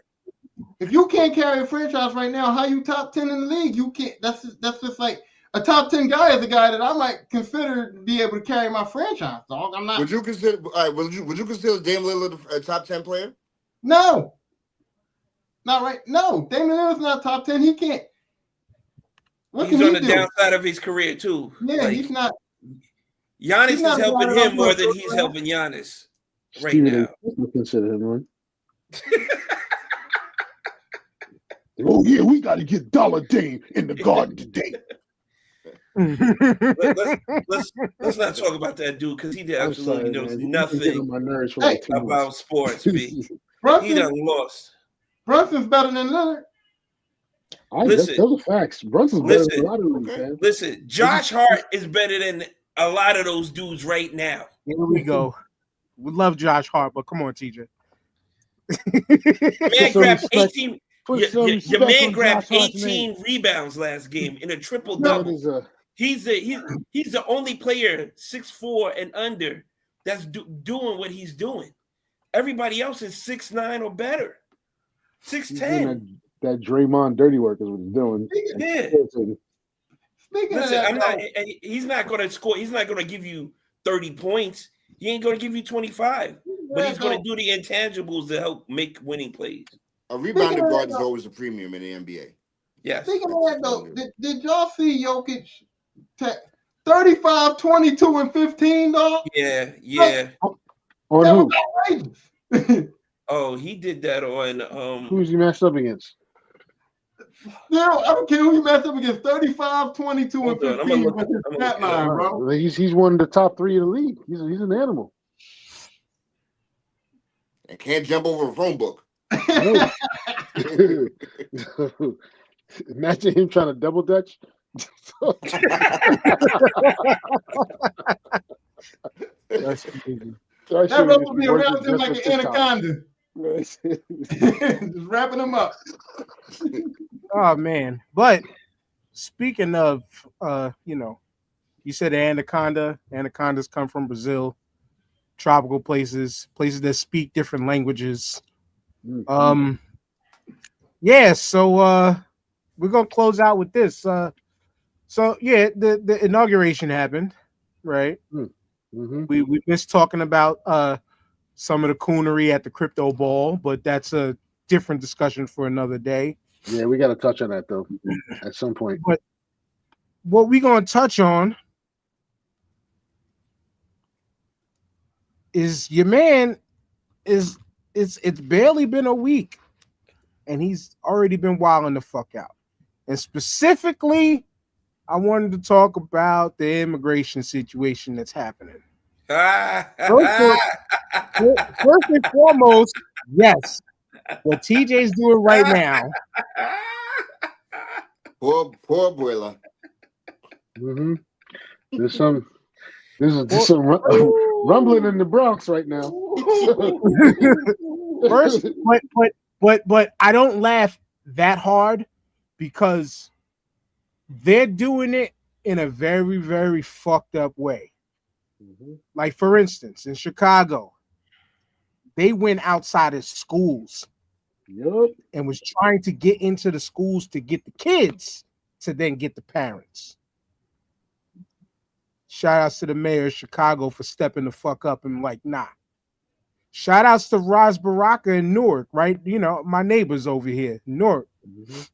If you can't carry a franchise right now, how you top 10 in the league? You can't. That's just like a top 10 guy is a guy that I might consider to be able to carry my franchise. Dog, I'm not.
Would you consider? Would you consider Dame Lillard a top 10 player?
No. Not right. No, Dame Lillard's not top 10. He can't. What
he's
can
on
he
the
do?
Downside of his career too.
Yeah, he's not.
Giannis is helping him more than he's helping Giannis right now.
Consider him one. Oh yeah, we got to get Dollar Dame in the Garden today.
let's not talk about that dude because he absolutely knows nothing
my nerves for
about sports. He done lost.
Brunson's better than Lillard.
Listen,
those are facts. Brunson's better than a lot of them, man.
Listen, Josh Hart is better than a lot of those dudes right now.
Here we go. We love Josh Hart, but come on, TJ.
Man grabbed 18. Your man grabbed 18 rebounds last game in a triple double. He's the only player 6'4" and under that's doing what he's doing. Everybody else is 6'9" or better, 6'10".
That Draymond dirty work is what he's doing.
Yeah. Listen, he's not going to score. He's not going to give you 30 points. He ain't going to give you 25. But he's going to do the intangibles to help make winning plays.
A rebounding guard is always a premium in the NBA.
Yes.
Speaking of that, though, did y'all see Jokic 35, 22, and 15, dog?
Yeah.
On
who?
Oh, he did that on
who's he matched up against?
No, I don't care who he matched up against. 35, 22, and 15.
Bro. He's one of the top 3 of the league. He's an animal.
And can't jump over a phone book.
Imagine him trying to double dutch.
That's crazy.
That rope will be around him like an anaconda. Just wrapping him up.
Oh man. But speaking of you said anaconda. Anacondas come from Brazil, tropical places that speak different languages. Yeah, so we're gonna close out with this. So yeah, the inauguration happened, right?
Mm-hmm.
We missed talking about some of the coonery at the crypto ball, but that's a different discussion for another day.
Yeah, we got to touch on that though at some point.
But what we're gonna touch on is your man it's barely been a week, and he's already been wilding the fuck out. And specifically, I wanted to talk about the immigration situation that's happening. First and foremost, yes, what TJ's doing right now.
Poor abuela.
Mm-hmm. There's some rumbling in the Bronx right now.
First, But I don't laugh that hard because they're doing it in a very, very fucked up way.
Mhm.
Like, for instance, in Chicago, they went outside of schools
Yup.
and was trying to get into the schools to get the kids to then get the parents. Shout outs to the mayor of Chicago for stepping the fuck up and like, nah. Shout outs to Raz Baraka and Newark, right? You know, my neighbors over here, Newark.
Mhm.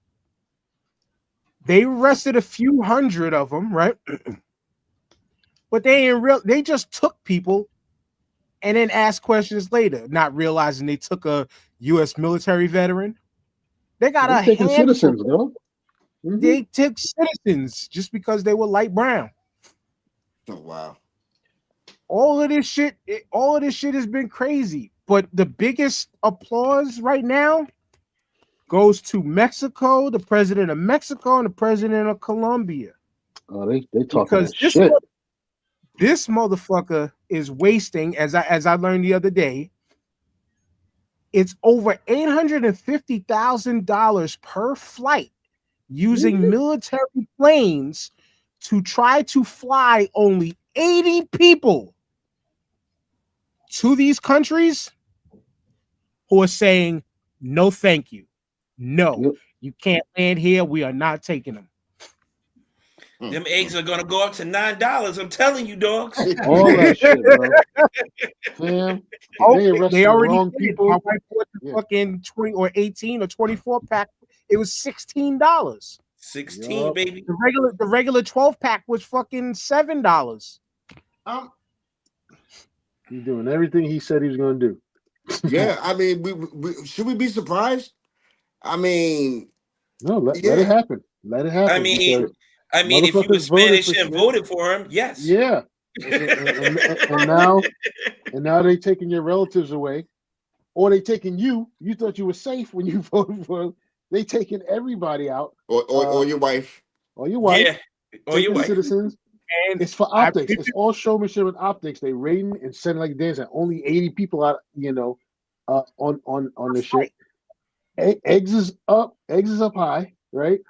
They arrested a few hundred of them, right? But they just took people and then asked questions later, not realizing they took a U.S. military veteran. They got
They're
a
taking
handful.
citizens, though. Mhm.
They took citizens just because they were light brown.
Oh wow.
All of this shit has been crazy. But the biggest applause right now goes to Mexico, the president of Mexico, and the president of Colombia.
Oh, they talking
Because
that shit.
this motherfucker is wasting, as I learned the other day, it's over $850,000 per flight using military planes to try to fly only 80 people to these countries who are saying, no, thank you. No,
Yep.
you can't land here. We are not taking them.
Them eggs are gonna go up to $9. I'm telling you, dogs.
All that shit, bro. Fam,
Oh,
they arrested
they
the
already
wrong
did.
people.
My wife bought the
Yeah.
fucking 20 or 18 or 24 pack. It was $16.
16,
Yup.
baby.
The regular 12 pack was fucking $7.
He's doing everything he said he was going to do.
Yeah, I mean, we should we be surprised? I mean,
No, let
yeah.
it happen. Let it happen.
I mean,
because
if you were
motherfuckers voted
Spanish
for
and
shit.
voted for him, yes.
Yeah. And now they taking your relatives away, or they taking you. You thought you were safe when you voted for them. They taking everybody out,
Or your wife.
or your wife,
Yeah. Or your
taking
wife.
citizens.
And
It's for optics. It's all showmanship and optics. They raiding and sending like dance, and only 80 people out. On the shit. Eggs is up high, right?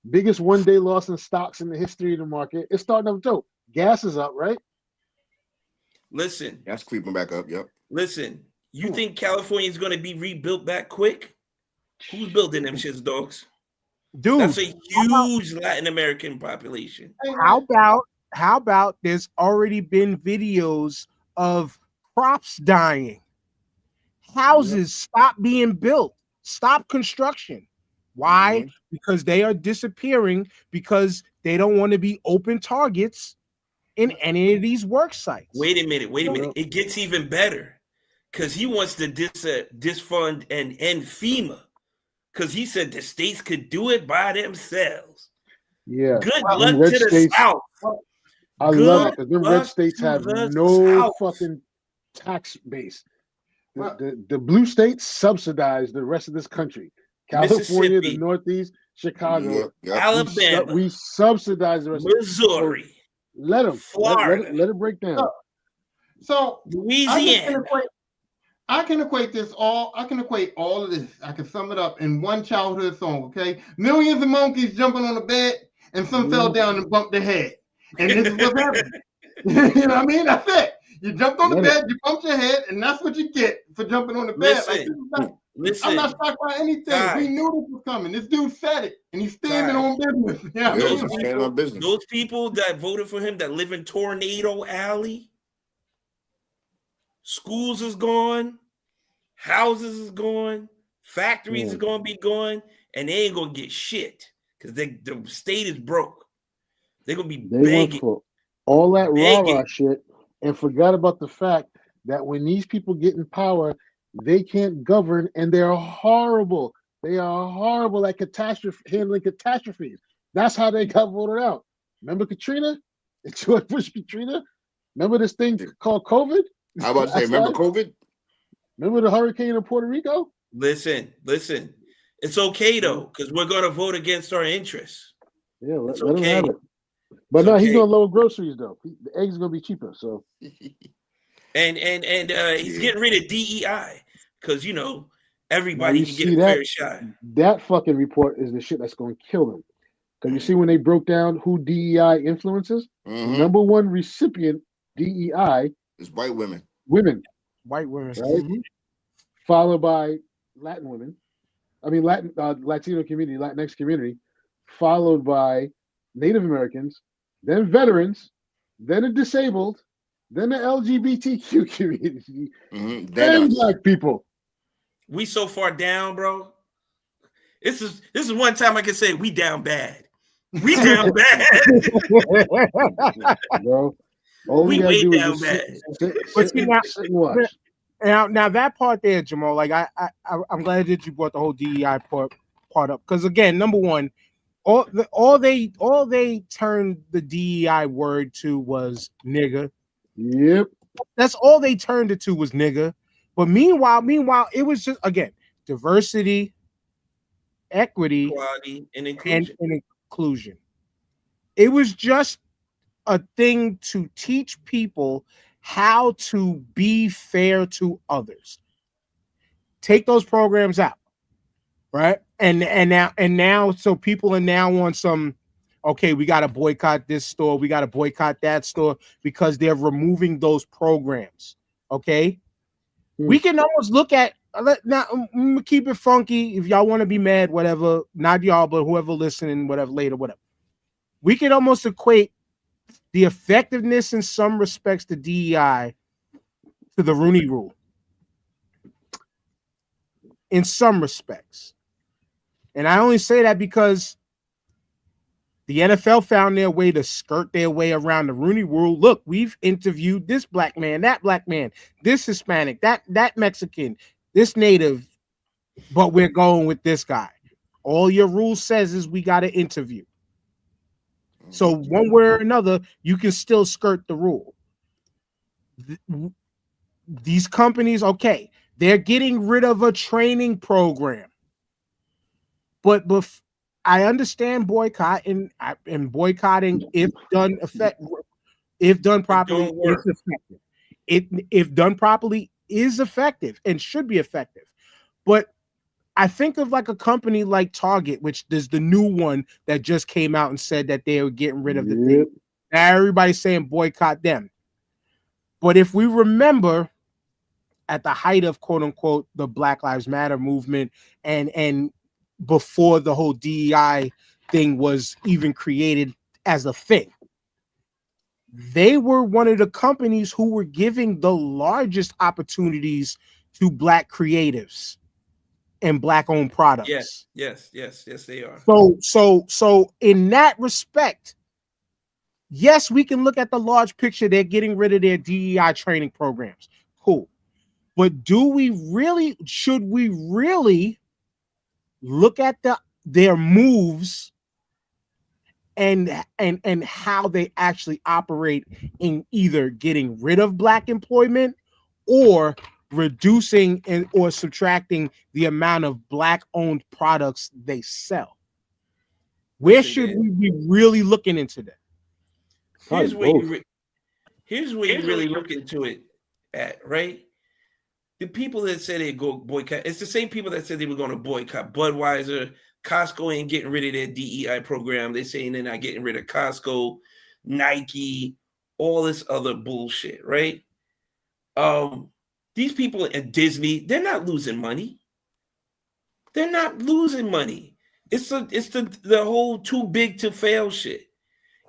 Biggest one day loss in stocks in the history of the market. It's starting up dope. Gas is up, right?
Listen.
That's creeping back up. Yep.
Listen. You think California is going to be rebuilt back quick? Who's building them shits, dogs?
dude,
That's a huge Latin American population.
How about there's already been videos of crops dying, houses stop being built, stop construction. Why?
Mhm.
Because they are disappearing because they don't want to be open targets in any of these work sites.
Wait a minute. It gets even better because he wants to disfund and end FEMA because he said the states could do it by themselves.
Yeah.
Good
Them
luck
red
to the
states-
South.
I love it because them red states have no fucking tax base. The blue states subsidize the rest of this country. California, the Northeast, Chicago,
Alabama,
we subsidize the rest.
Missouri,
so let them,
Florida,
let it break down.
So
Louisiana.
I can equate all of this. I can sum it up in one childhood song. Okay, millions of monkeys jumping on the bed, and some fell down and bumped their head. And this is what's happening. You know what I mean? That's it. You jumped on the bed, you bumped your head, and that's what you get for jumping on the bed.
Listen,
I'm not shocked by anything. We knew this was coming. This dude said it, and he's standing on business.
Yeah, standing on business.
Those people that voted for him that live in Tornado Alley, schools is gone, houses is gone, factories is going to be gone, and they ain't going to get shit because the state is broke. They're going to be begging.
For all that rah-rah shit and forgot about the fact that when these people get in power, they can't govern and they're horrible. They are horrible at handling catastrophes. That's how they got voted out. Remember Katrina? George Bush Katrina? Remember this thing called COVID?
I was about to say, remember COVID?
Remember the hurricane in Puerto Rico?
Listen. It's okay though, because we're going to vote against our interests.
Yeah, let him have it. But no, he's going to lower groceries though. The eggs are going to be cheaper. So,
and he's getting rid of DEI because everybody can get a fair shot.
That fucking report is the shit that's going to kill them. Because you see, when they broke down who DEI influences, the number one recipient DEI
is white women.
White women,
right? Followed by Latin women. I mean, Latino community, Latinx community, followed by Native Americans, then veterans, then the disabled, then the LGBTQ community, then Black people.
We so far down, bro. This is one time I can say we down bad. We down bad,
bro. All we gotta do is sit and watch.
Now that part there, Jamal, like I'm glad that you brought the whole DEI part up, because again, number one, all they turned the DEI word to was nigga.
Yep,
that's all they turned it to was nigga. But meanwhile, it was just, again, diversity, equity,
equality, and inclusion.
It was just a thing to teach people how to be fair to others. Take those programs out, right? And now, so people are now on some, okay, we got to boycott this store, we got to boycott that store because they're removing those programs. Okay, we can almost look at, now keep it funky. If y'all want to be mad, whatever, not y'all, but whoever listening, whatever, later, whatever. We can almost equate the effectiveness in some respects to DEI to the Rooney Rule. In some respects. And I only say that because the NFL found their way to skirt their way around the Rooney Rule. Look, we've interviewed this black man, that black man, this Hispanic, that Mexican, this native, but we're going with this guy. All your rule says is we got to interview. So one way or another, you can still skirt the rule. These companies, okay, they're getting rid of a training program. But I understand boycotting, if done properly, it's effective. If done properly, is effective and should be effective. But I think of like a company like Target, which is the new one that just came out and said that they were getting rid of the thing. Now everybody's saying boycott them. But if we remember, at the height of quote unquote the Black Lives Matter movement and before the whole DEI thing was even created as a thing, they were one of the companies who were giving the largest opportunities to Black creatives and Black-owned products.
Yes, they are.
So in that respect, yes, we can look at the large picture. They're getting rid of their DEI training programs. Cool. But should we really look at their moves and how they actually operate in either getting rid of Black employment or reducing or subtracting the amount of Black-owned products they sell? Where should we be really looking into that?
Here's where you really look into it at, right? The people that say they go boycott, it's the same people that said they were going to boycott Budweiser. Costco ain't getting rid of their DEI program. They're saying they're not getting rid of Costco, Nike, all this other bullshit, right? These people at Disney, they're not losing money. They're not losing money. It's the whole too big to fail shit.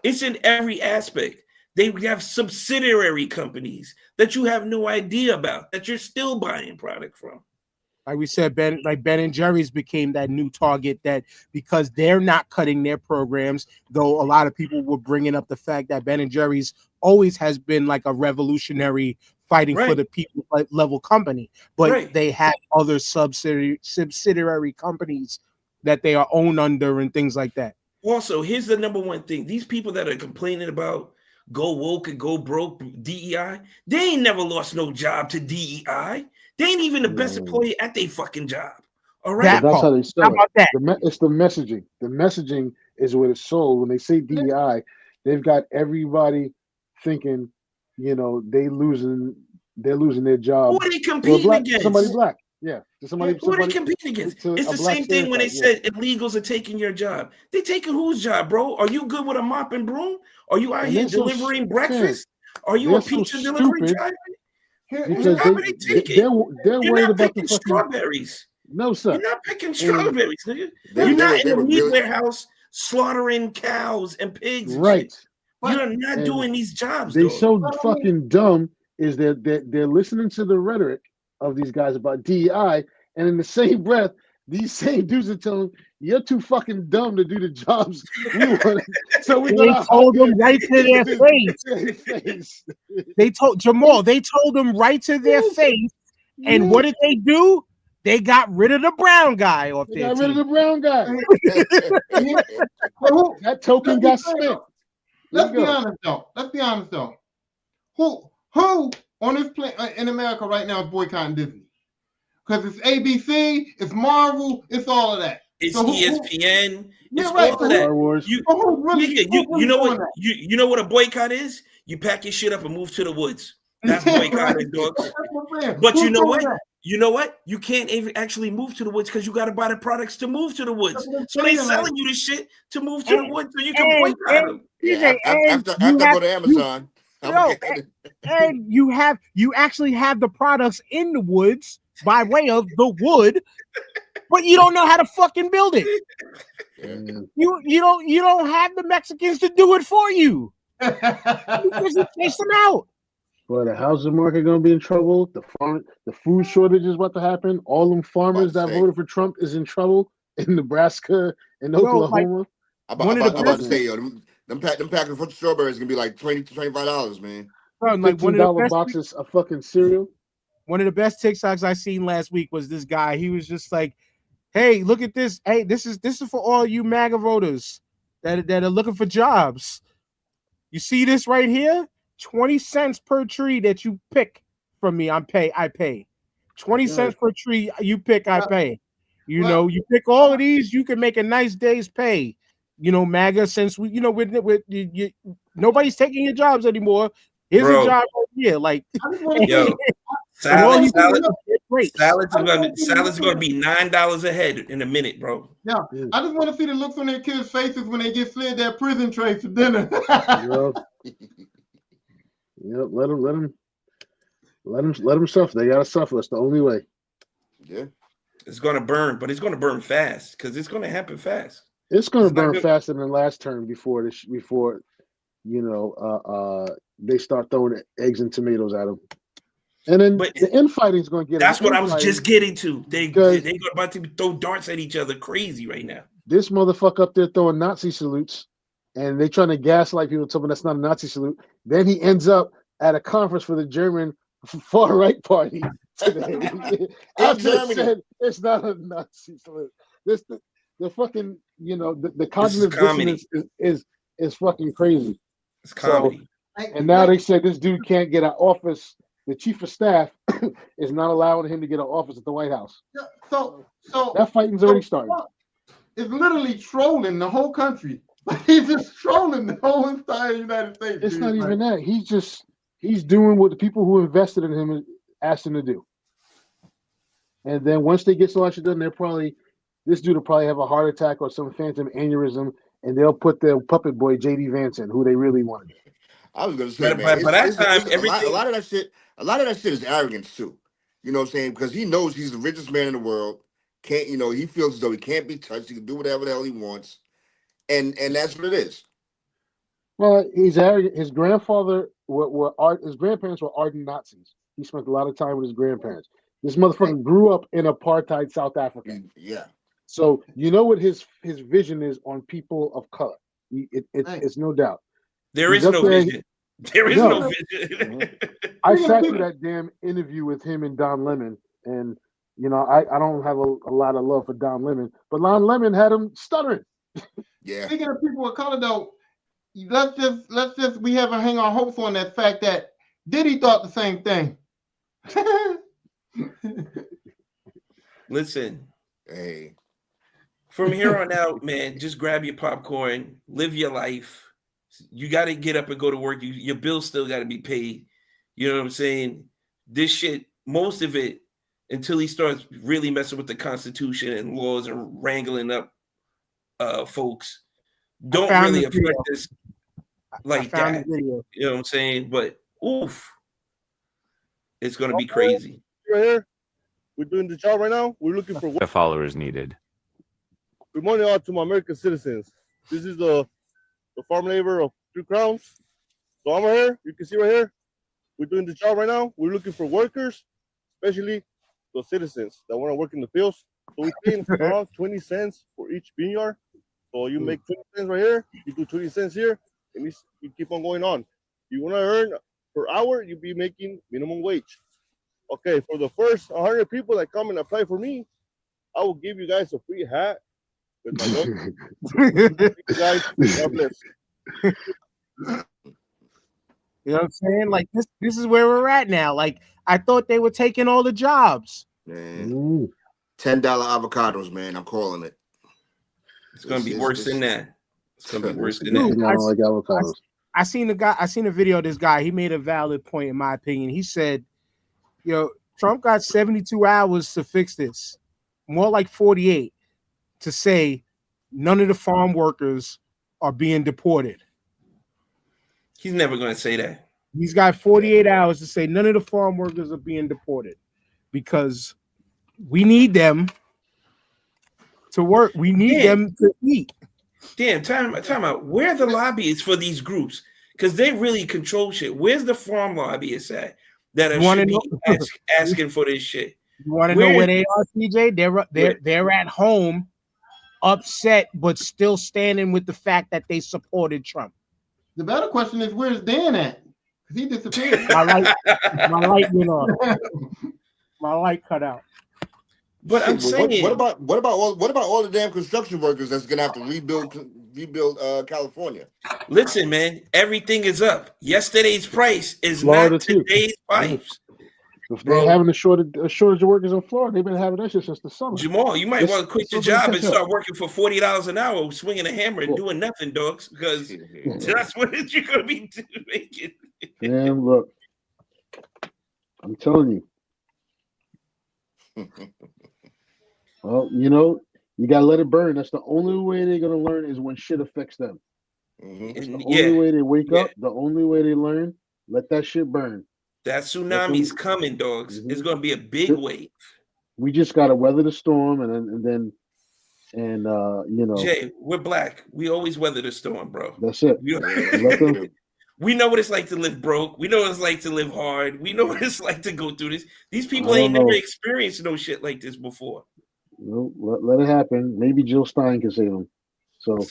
It's in every aspect. They have subsidiary companies that you have no idea about that you're still buying product from.
Like we said, Ben and Jerry's became that new target, that because they're not cutting their programs, though a lot of people were bringing up the fact that Ben and Jerry's always has been like a revolutionary fighting for the people level company, but they have other subsidiary companies that they are owned under and things like that.
Also, here's the number one thing. These people that are complaining about go woke and go broke DEI, they ain't never lost no job to DEI. They ain't even the best employee at their fucking job. All right.
That's how they sell it. It's the messaging. The messaging is what it's sold. When they say DEI, they've got everybody thinking, they're losing their job.
Who are they competing against?
Somebody Black. Yeah,
Who are they competing against? It's the same thing when they said illegals are taking your job. They taking whose job, bro? Are you good with a mop and broom? Are you out here delivering breakfast? Are you a pizza delivery driver?
Because they're worried about the fucking
strawberries.
No, sir.
You're not picking strawberries, nigga. You're not in a meat warehouse slaughtering cows and pigs and shit. You're not doing these jobs.
They so fucking dumb is that they're listening to the rhetoric of these guys about DEI, and in the same breath, these same dudes are telling them, you're too fucking dumb to do the jobs we want. So we
told them right to their face. They told Jamal, they told them right to their face. And what did they do? They got rid of the brown guy off their team.
Got rid of the brown guy. That token got spent.
Let's be honest though. Who on this planet in America right now is boycotting Disney? Because it's ABC, it's Marvel, it's all of that.
It's ESPN. It's all of that.
Star Wars.
You know what? You know what a boycott is? You pack your shit up and move to the woods. That's boycotting, dogs. But you know what? You know what? You can't even actually move to the woods because you got to buy the products to move to the woods. So they selling you the shit to move to the woods so you can boycott them.
Yeah, after I go to Amazon.
And you actually have the products in the woods by way of the wood, but you don't know how to fucking build it. You don't have the Mexicans to do it for you. You just chase them out.
Well, the housing market gonna be in trouble. The food shortage is about to happen. All them farmers that voted for Trump is in trouble in Nebraska and Oklahoma.
I'm about to say, yo, them packing for strawberries gonna be like $20-$25, man.
Like
$15 boxes of fucking cereal.
One of the best TikToks I seen last week was this guy. He was just like, "Hey, look at this. Hey, this is for all you MAGA voters that are looking for jobs. You see this right here? 20 cents per tree that you pick from me. I pay. 20 cents per tree you pick, I pay. You know, you pick all of these, you can make a nice day's pay. You know, MAGA, since we, nobody's taking your jobs anymore. Here's a job right here. Like,
yo, salad's going to be $9 a head in a minute, bro.
Yeah, I just want to see the looks on their kids' faces when they get slid their prison trays for dinner.
Yep, let them suffer. They gotta suffer. It's the only way.
Yeah,
it's gonna burn, but it's gonna burn fast because it's gonna happen fast.
It's gonna burn faster than last term before they start throwing eggs and tomatoes at them. And then the infighting is going to get.
That's what I was just getting to. They're about to throw darts at each other, crazy right now.
This motherfucker up there throwing Nazi salutes, and they trying to gaslight people, telling them that's not a Nazi salute. Then he ends up at a conference for the German far right party today. After it said it's not a Nazi salute. The fucking the cognitive dissonance is fucking crazy.
It's comedy.
So, and now they said this dude can't get an office. The chief of staff is not allowing him to get an office at the White House.
So
that fighting's already started.
It's literally trolling the whole country. He's just trolling the whole entire United States.
It's not even that. He's doing what the people who invested in him asked him to do. And then once they get so much done, this dude will probably have a heart attack or some phantom aneurysm, and they'll put their puppet boy JD Vance in, who they really wanted.
I was gonna say, man, by that time, a lot of that shit is arrogance too. You know what I'm saying? Because he knows he's the richest man in the world. He feels as though he can't be touched. He can do whatever the hell he wants, and that's what it is.
Well, he's arrogant. His grandfather his grandparents were ardent Nazis. He spent a lot of time with his grandparents. This motherfucker grew up in apartheid South Africa.
Yeah.
So you know what his vision is on people of color. It's no doubt.
There is no vision. There is no vision.
I sat through that damn interview with him and Don Lemon, and I don't have a lot of love for Don Lemon, but Don Lemon had him stuttering.
Yeah. Speaking of people of color, though, let's just we haven't hang our hopes on that fact that Diddy thought the same thing.
Listen,
hey.
From here on out, man, just grab your popcorn, live your life. You got to get up and go to work. Your bills still got to be paid. You know what I'm saying? This shit, most of it, until he starts really messing with the Constitution and laws and wrangling up folks, don't really affect us like that. You know what I'm saying? But oof, it's gonna be crazy.
Right here, we're doing the job right now. We're looking for
followers needed.
Good morning all to my American citizens. This is the farm labor of 3 Crowns. So I'm right here. You can see right here. We're doing the job right now. We're looking for workers, especially the citizens that want to work in the fields. So we're paying around 20 cents for each vineyard. So you make 20 cents right here. You do 20 cents here, and you keep on going on. You want to earn per hour, you'll be making minimum wage. Okay, for the first 100 people that come and apply for me, I will give you guys a free hat with my logo. Guys, God bless.
You know what I'm saying? Like this is where we're at now. Like I thought they were taking all the jobs.
Man. $10 avocados, man. I'm calling it.
It's gonna be worse than that. It's gonna be worse than that.
I don't like avocados.
I seen a video of this guy. He made a valid point, in my opinion. He said, Trump got 72 hours to fix this, more like 48, to say none of the farm workers are being deported.
He's never going to say that.
He's got 48 hours to say none of the farm workers are being deported because we need them to work. We need them to eat.
Damn, time out. Where are the lobbyists for these groups? Because they really control shit. Where's the farm lobbyists at that should be asking for this shit?
You want to know where they are, CJ? They're at home, upset, but still standing with the fact that they supported Trump.
The better question is, where's Dan at? Because he disappeared.
my light went off. My light cut out.
But I'm saying,
what about all the damn construction workers that's gonna have to rebuild California?
Listen, man, everything is up. Yesterday's price is
Florida
not today's price.
They're having a shortage of workers in Florida. They've been having that shit since the summer.
Jamal, you might want to quit your job and start working for $40 an hour, swinging a hammer and doing nothing, dogs, because that's what you're gonna be making.
Damn, look, I'm telling you. Well, you gotta let it burn. That's the only way they're gonna learn is when shit affects them. That's the only way they wake up. The only way they learn. Let that shit burn.
That tsunami's coming, dogs. It's gonna be a big wave.
We just gotta weather the storm, and then
Jay, we're black. We always weather the storm, bro.
That's it.
We know what it's like to live broke. We know what it's like to live hard. We know what it's like to go through this. These people ain't never experienced no shit like this before.
No, let it happen. Maybe Jill Stein can save them. So.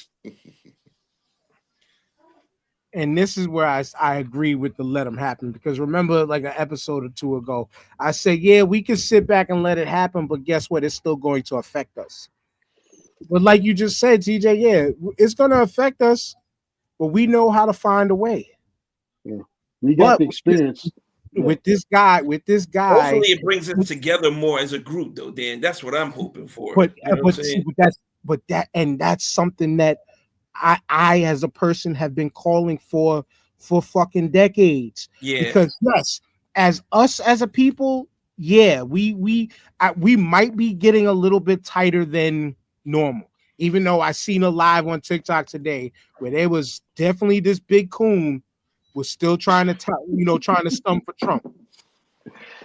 And this is where I agree with the let them happen, because remember, like an episode or two ago, I said, yeah, we can sit back and let it happen, but guess what? It's still going to affect us. But like you just said, TJ, yeah, it's going to affect us, but we know how to find a way.
Yeah, we got the experience.
With this guy.
Hopefully, it brings us together more as a group, though, Dan. That's what I'm hoping for.
That's something that I as a person have been calling for fucking decades.
Yeah.
Because yes, as a people, yeah, we might be getting a little bit tighter than normal. Even though I seen a live on TikTok today where there was definitely this big coon was still trying to stump for Trump.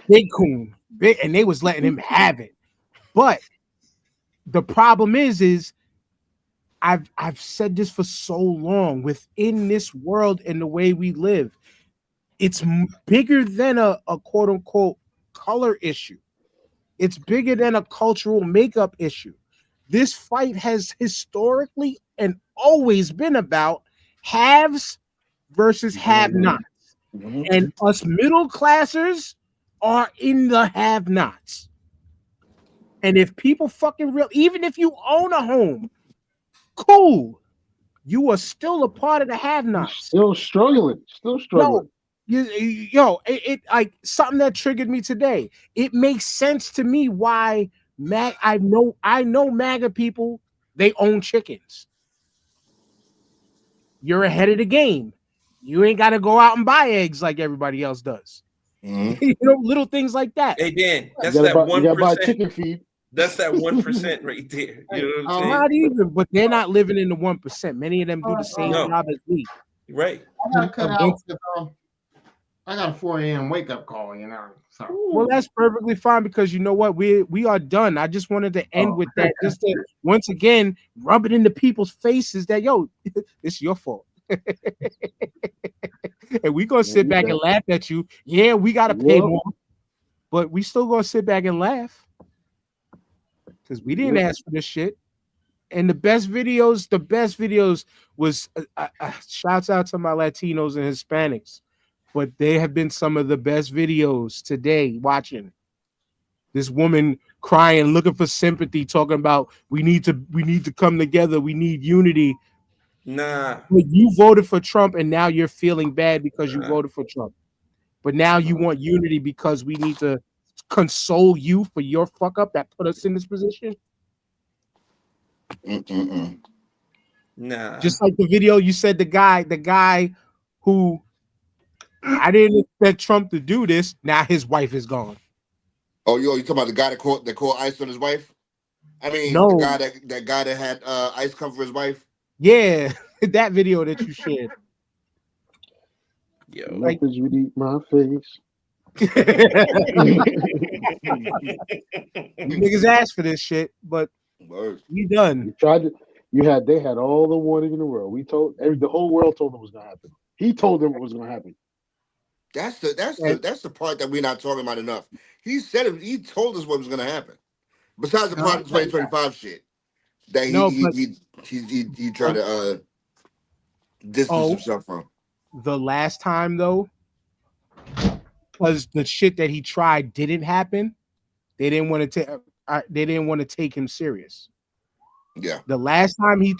Big coon, and they was letting him have it. But the problem is I've said this for so long. Within this world and the way we live, it's bigger than a quote unquote color issue. It's bigger than a cultural makeup issue. This fight has historically and always been about haves versus have-nots. And us middle classers are in the have-nots. And if people even if you own a home, cool, you are still a part of the have-nots.
Still struggling.
It like something that triggered me today. It makes sense to me why I know MAGA people, they own chickens. You're ahead of the game. You ain't got to go out and buy eggs like everybody else does. Little things like that.
Hey Dan, that's
You
that
gotta buy
1%.
chicken feed.
That's that 1% right there. You know what I'm saying?
Not even, but they're not living in the 1%. Many of them do the same job as me.
Right.
I gotta cut out. I got a 4 a.m. wake up call. So.
Well, that's perfectly fine because you know what? We are done. I just wanted to end with that, just to once again rub it into people's faces that it's your fault. And we gonna sit back and laugh at you. Yeah, we gotta pay more, but we still gonna sit back and laugh because we didn't ask for this shit. And the best videos was shouts out to my Latinos and Hispanics, but they have been some of the best videos today. Watching this woman crying, looking for sympathy, talking about we need to come together, we need unity.
Nah.
But you voted for Trump, and now you're feeling bad because you voted for Trump. But now you want unity because we need to console you for your fuck up that put us in this position.
Nah.
Just like the video you said, the guy who I didn't expect Trump to do this. Now his wife is gone.
Oh, you talking about the guy that caught ice on his wife? I mean,
no.
the guy that had ice come for his wife.
Yeah, that video that you shared.
Yo, like would eat my face.
Niggas asked for this shit, but we done.
You tried to. They had all the warning in the world. We told the whole world told them it was gonna happen. He told them it was gonna happen.
That's the part that we're not talking about enough. He said it. He told us what was gonna happen. Besides the part of 2025 shit that he tried to distance himself from.
The last time though, because the shit that he tried didn't happen, they didn't want to take him serious.
Yeah.
The last time he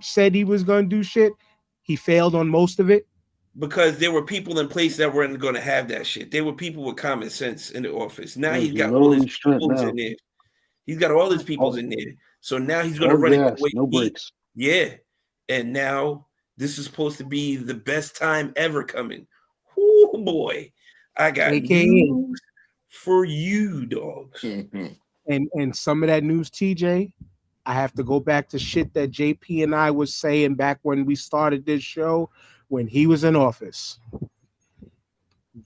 said he was going to do shit, he failed on most of it.
Because there were people in place that weren't going to have that shit. There were people with common sense in the office. Now he's got all his peoples in there. He's got all his peoples in there. So now he's going to run it the way
no breaks.
Yeah. And now this is supposed to be the best time ever coming. Oh boy. I got news for you, dogs.
And some of that news, TJ, I have to go back to shit that JP and I was saying back when we started this show when he was in office.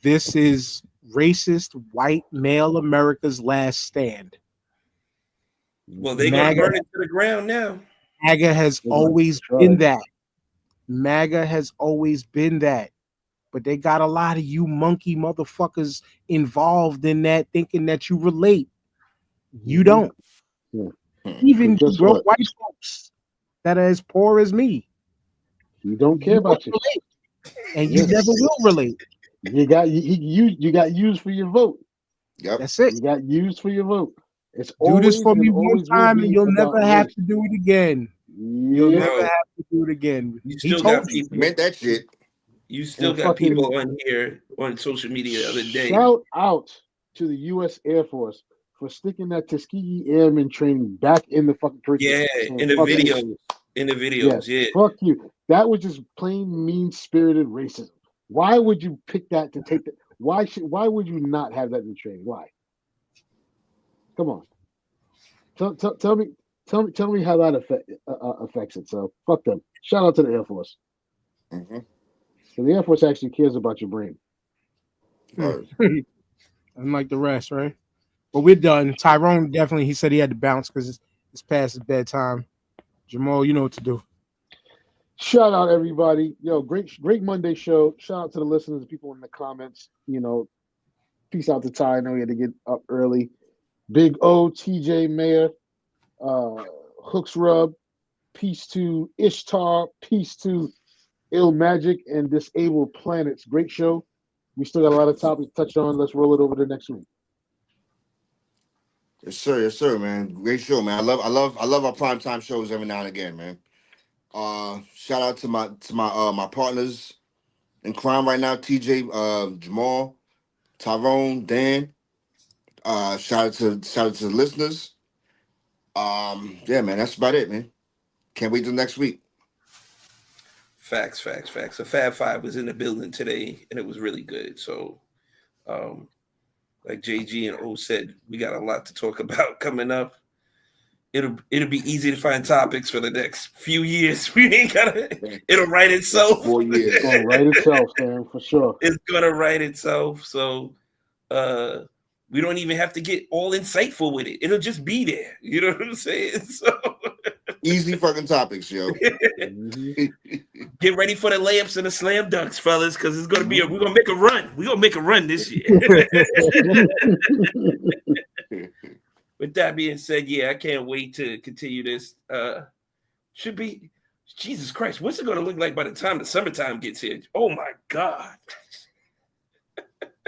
This is racist white male America's last stand.
Well, they're going to burn it to the ground now.
MAGA has always been that. MAGA has always been that. But they got a lot of you monkey motherfuckers involved in that, thinking that you relate. You don't. Even broke white folks that are as poor as me.
You don't care about you.
And you never will relate.
You got used for your vote.
Yep.
That's it.
You got used for your vote. It's
do this for me one time and you'll never have to do it again. You'll never have to do it again.
You still got people.
Meant that shit.
You still got people on here on social media the other day.
Shout out to the U.S. Air Force for sticking that Tuskegee Airmen training back in the fucking curriculum.
Yeah, in the videos. In the videos, yeah.
Fuck you. That was just plain mean-spirited racism. Why would you pick that to take that? Why would you not have that in the training? Why? Come on. Tell me how that affects it. So fuck them. Shout out to the Air Force. So the Air Force actually cares about your brain.
Unlike the rest, right? But we're done. Tyrone definitely, he said he had to bounce because it's past his bedtime. Jamal, you know what to do.
Shout out everybody. Yo, great Monday show. Shout out to the listeners, the people in the comments. Peace out to Ty. I know he had to get up early. Big O, TJ Mayer, Hooks Rub, peace to Ishtar, peace to Ill Magic and Disabled Planets. Great show. We still got a lot of topics to touch on. Let's roll it over to next week.
Yes, sir, man. Great show, man. I love our primetime shows every now and again, man. Shout out to my partners in crime right now, TJ, Jamal, Tyrone, Dan. Shout out to the listeners. Yeah, man, that's about it, man. Can't wait till next week.
Facts. The Fab Five was in the building today, and it was really good. So Like JG and O said, we got a lot to talk about coming up. It'll be easy to find topics for the next few years. We ain't gotta. It'll write itself.
4 years.
It's gonna write itself, man, for sure.
It's gonna write itself. So we don't even have to get all insightful with it. It'll just be there. You know what I'm saying? So
easy fucking topics, yo.
Get ready for the layups and the slam dunks, fellas, because it's gonna be we're gonna make a run. We're gonna make a run this year. With that being said, yeah, I can't wait to continue this. Should be Jesus Christ, what's it gonna look like by the time the summertime gets here? Oh my God.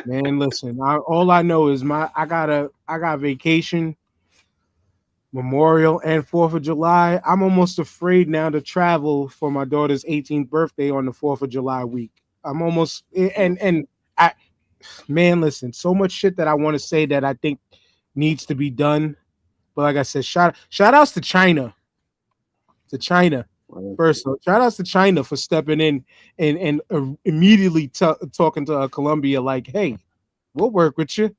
Man, listen, all I know is I got vacation, Memorial and 4th of July. I'm almost afraid now to travel for my daughter's 18th birthday on the 4th of July week. I'm almost man, listen, so much shit that I want to say that I think needs to be done. But like I said, shout outs to China. First, shout outs to China for stepping in and immediately talking to Colombia like, hey, we'll work with you.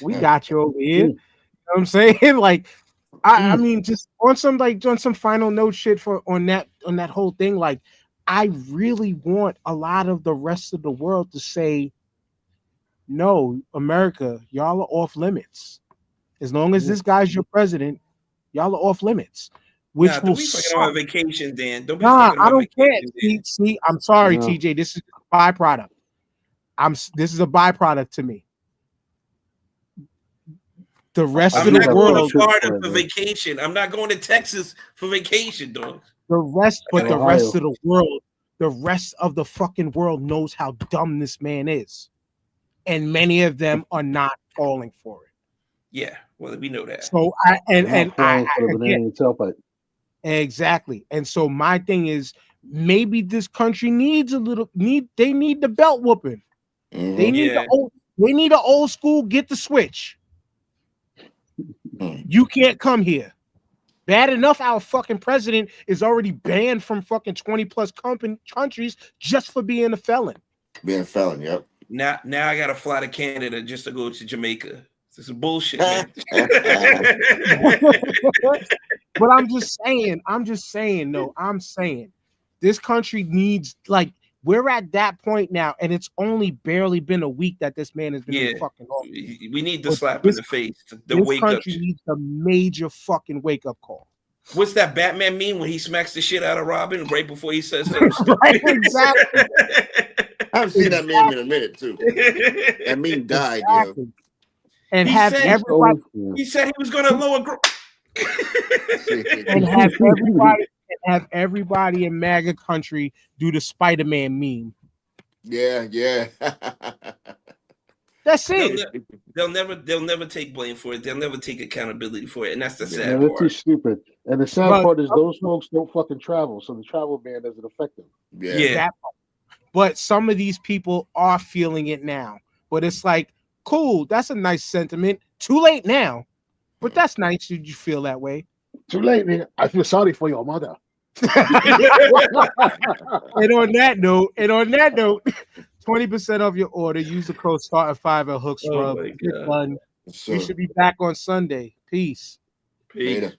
We got you over here. You know what I'm saying? Like, I mean, just on some final note shit on that whole thing. Like, I really want a lot of the rest of the world to say, no, America, y'all are off limits. As long as this guy's your president, y'all are off limits. Which will
don't be fucking on vacation, Dan. Don't be
fucking
on
I don't
vacation,
care. See, I'm sorry, TJ. This is a byproduct. This is a byproduct to me. The rest of the world.
I'm not going to Florida for vacation. I'm not going to Texas for vacation, dog.
The rest of the world, the rest of the fucking world knows how dumb this man is. And many of them are not falling for it.
Yeah, well, we know that.
So exactly. And so my thing is, maybe this country needs they need the belt whooping. Mm-hmm. They need an old school get the switch. You can't come here. Bad enough our fucking president is already banned from fucking 20 plus countries just for being a felon.
Being a felon, yep.
Now I gotta fly to Canada just to go to Jamaica. This is bullshit, man.
But I'm just saying, this country needs, like, we're at that point now, and it's only barely been a week that this man has been in fucking office.
We need the slap in the face. The
this
wake up.
Country needs a major fucking wake up call.
What's that Batman meme when he smacks the shit out of Robin right before he says that?
Right, exactly.
I haven't seen that meme in a minute too. That meme died, yo.
And everybody.
He said he was going to lower.
And have everybody in MAGA country do the Spider-Man meme.
Yeah.
That's it.
They'll never take blame for it. They'll never take accountability for it, and that's the sad part.
They're too stupid. And the sad part is those folks don't fucking travel, so the travel ban doesn't affect them.
Yeah.
But some of these people are feeling it now. But it's like, cool, that's a nice sentiment. Too late now. But that's nice. Did you feel that way?
Too late, man. I feel sorry for your mother.
And on that note, 20% of your order. Use the code START5 at Hook Scrub.
Oh,
we should be back on Sunday. Peace.
Peace.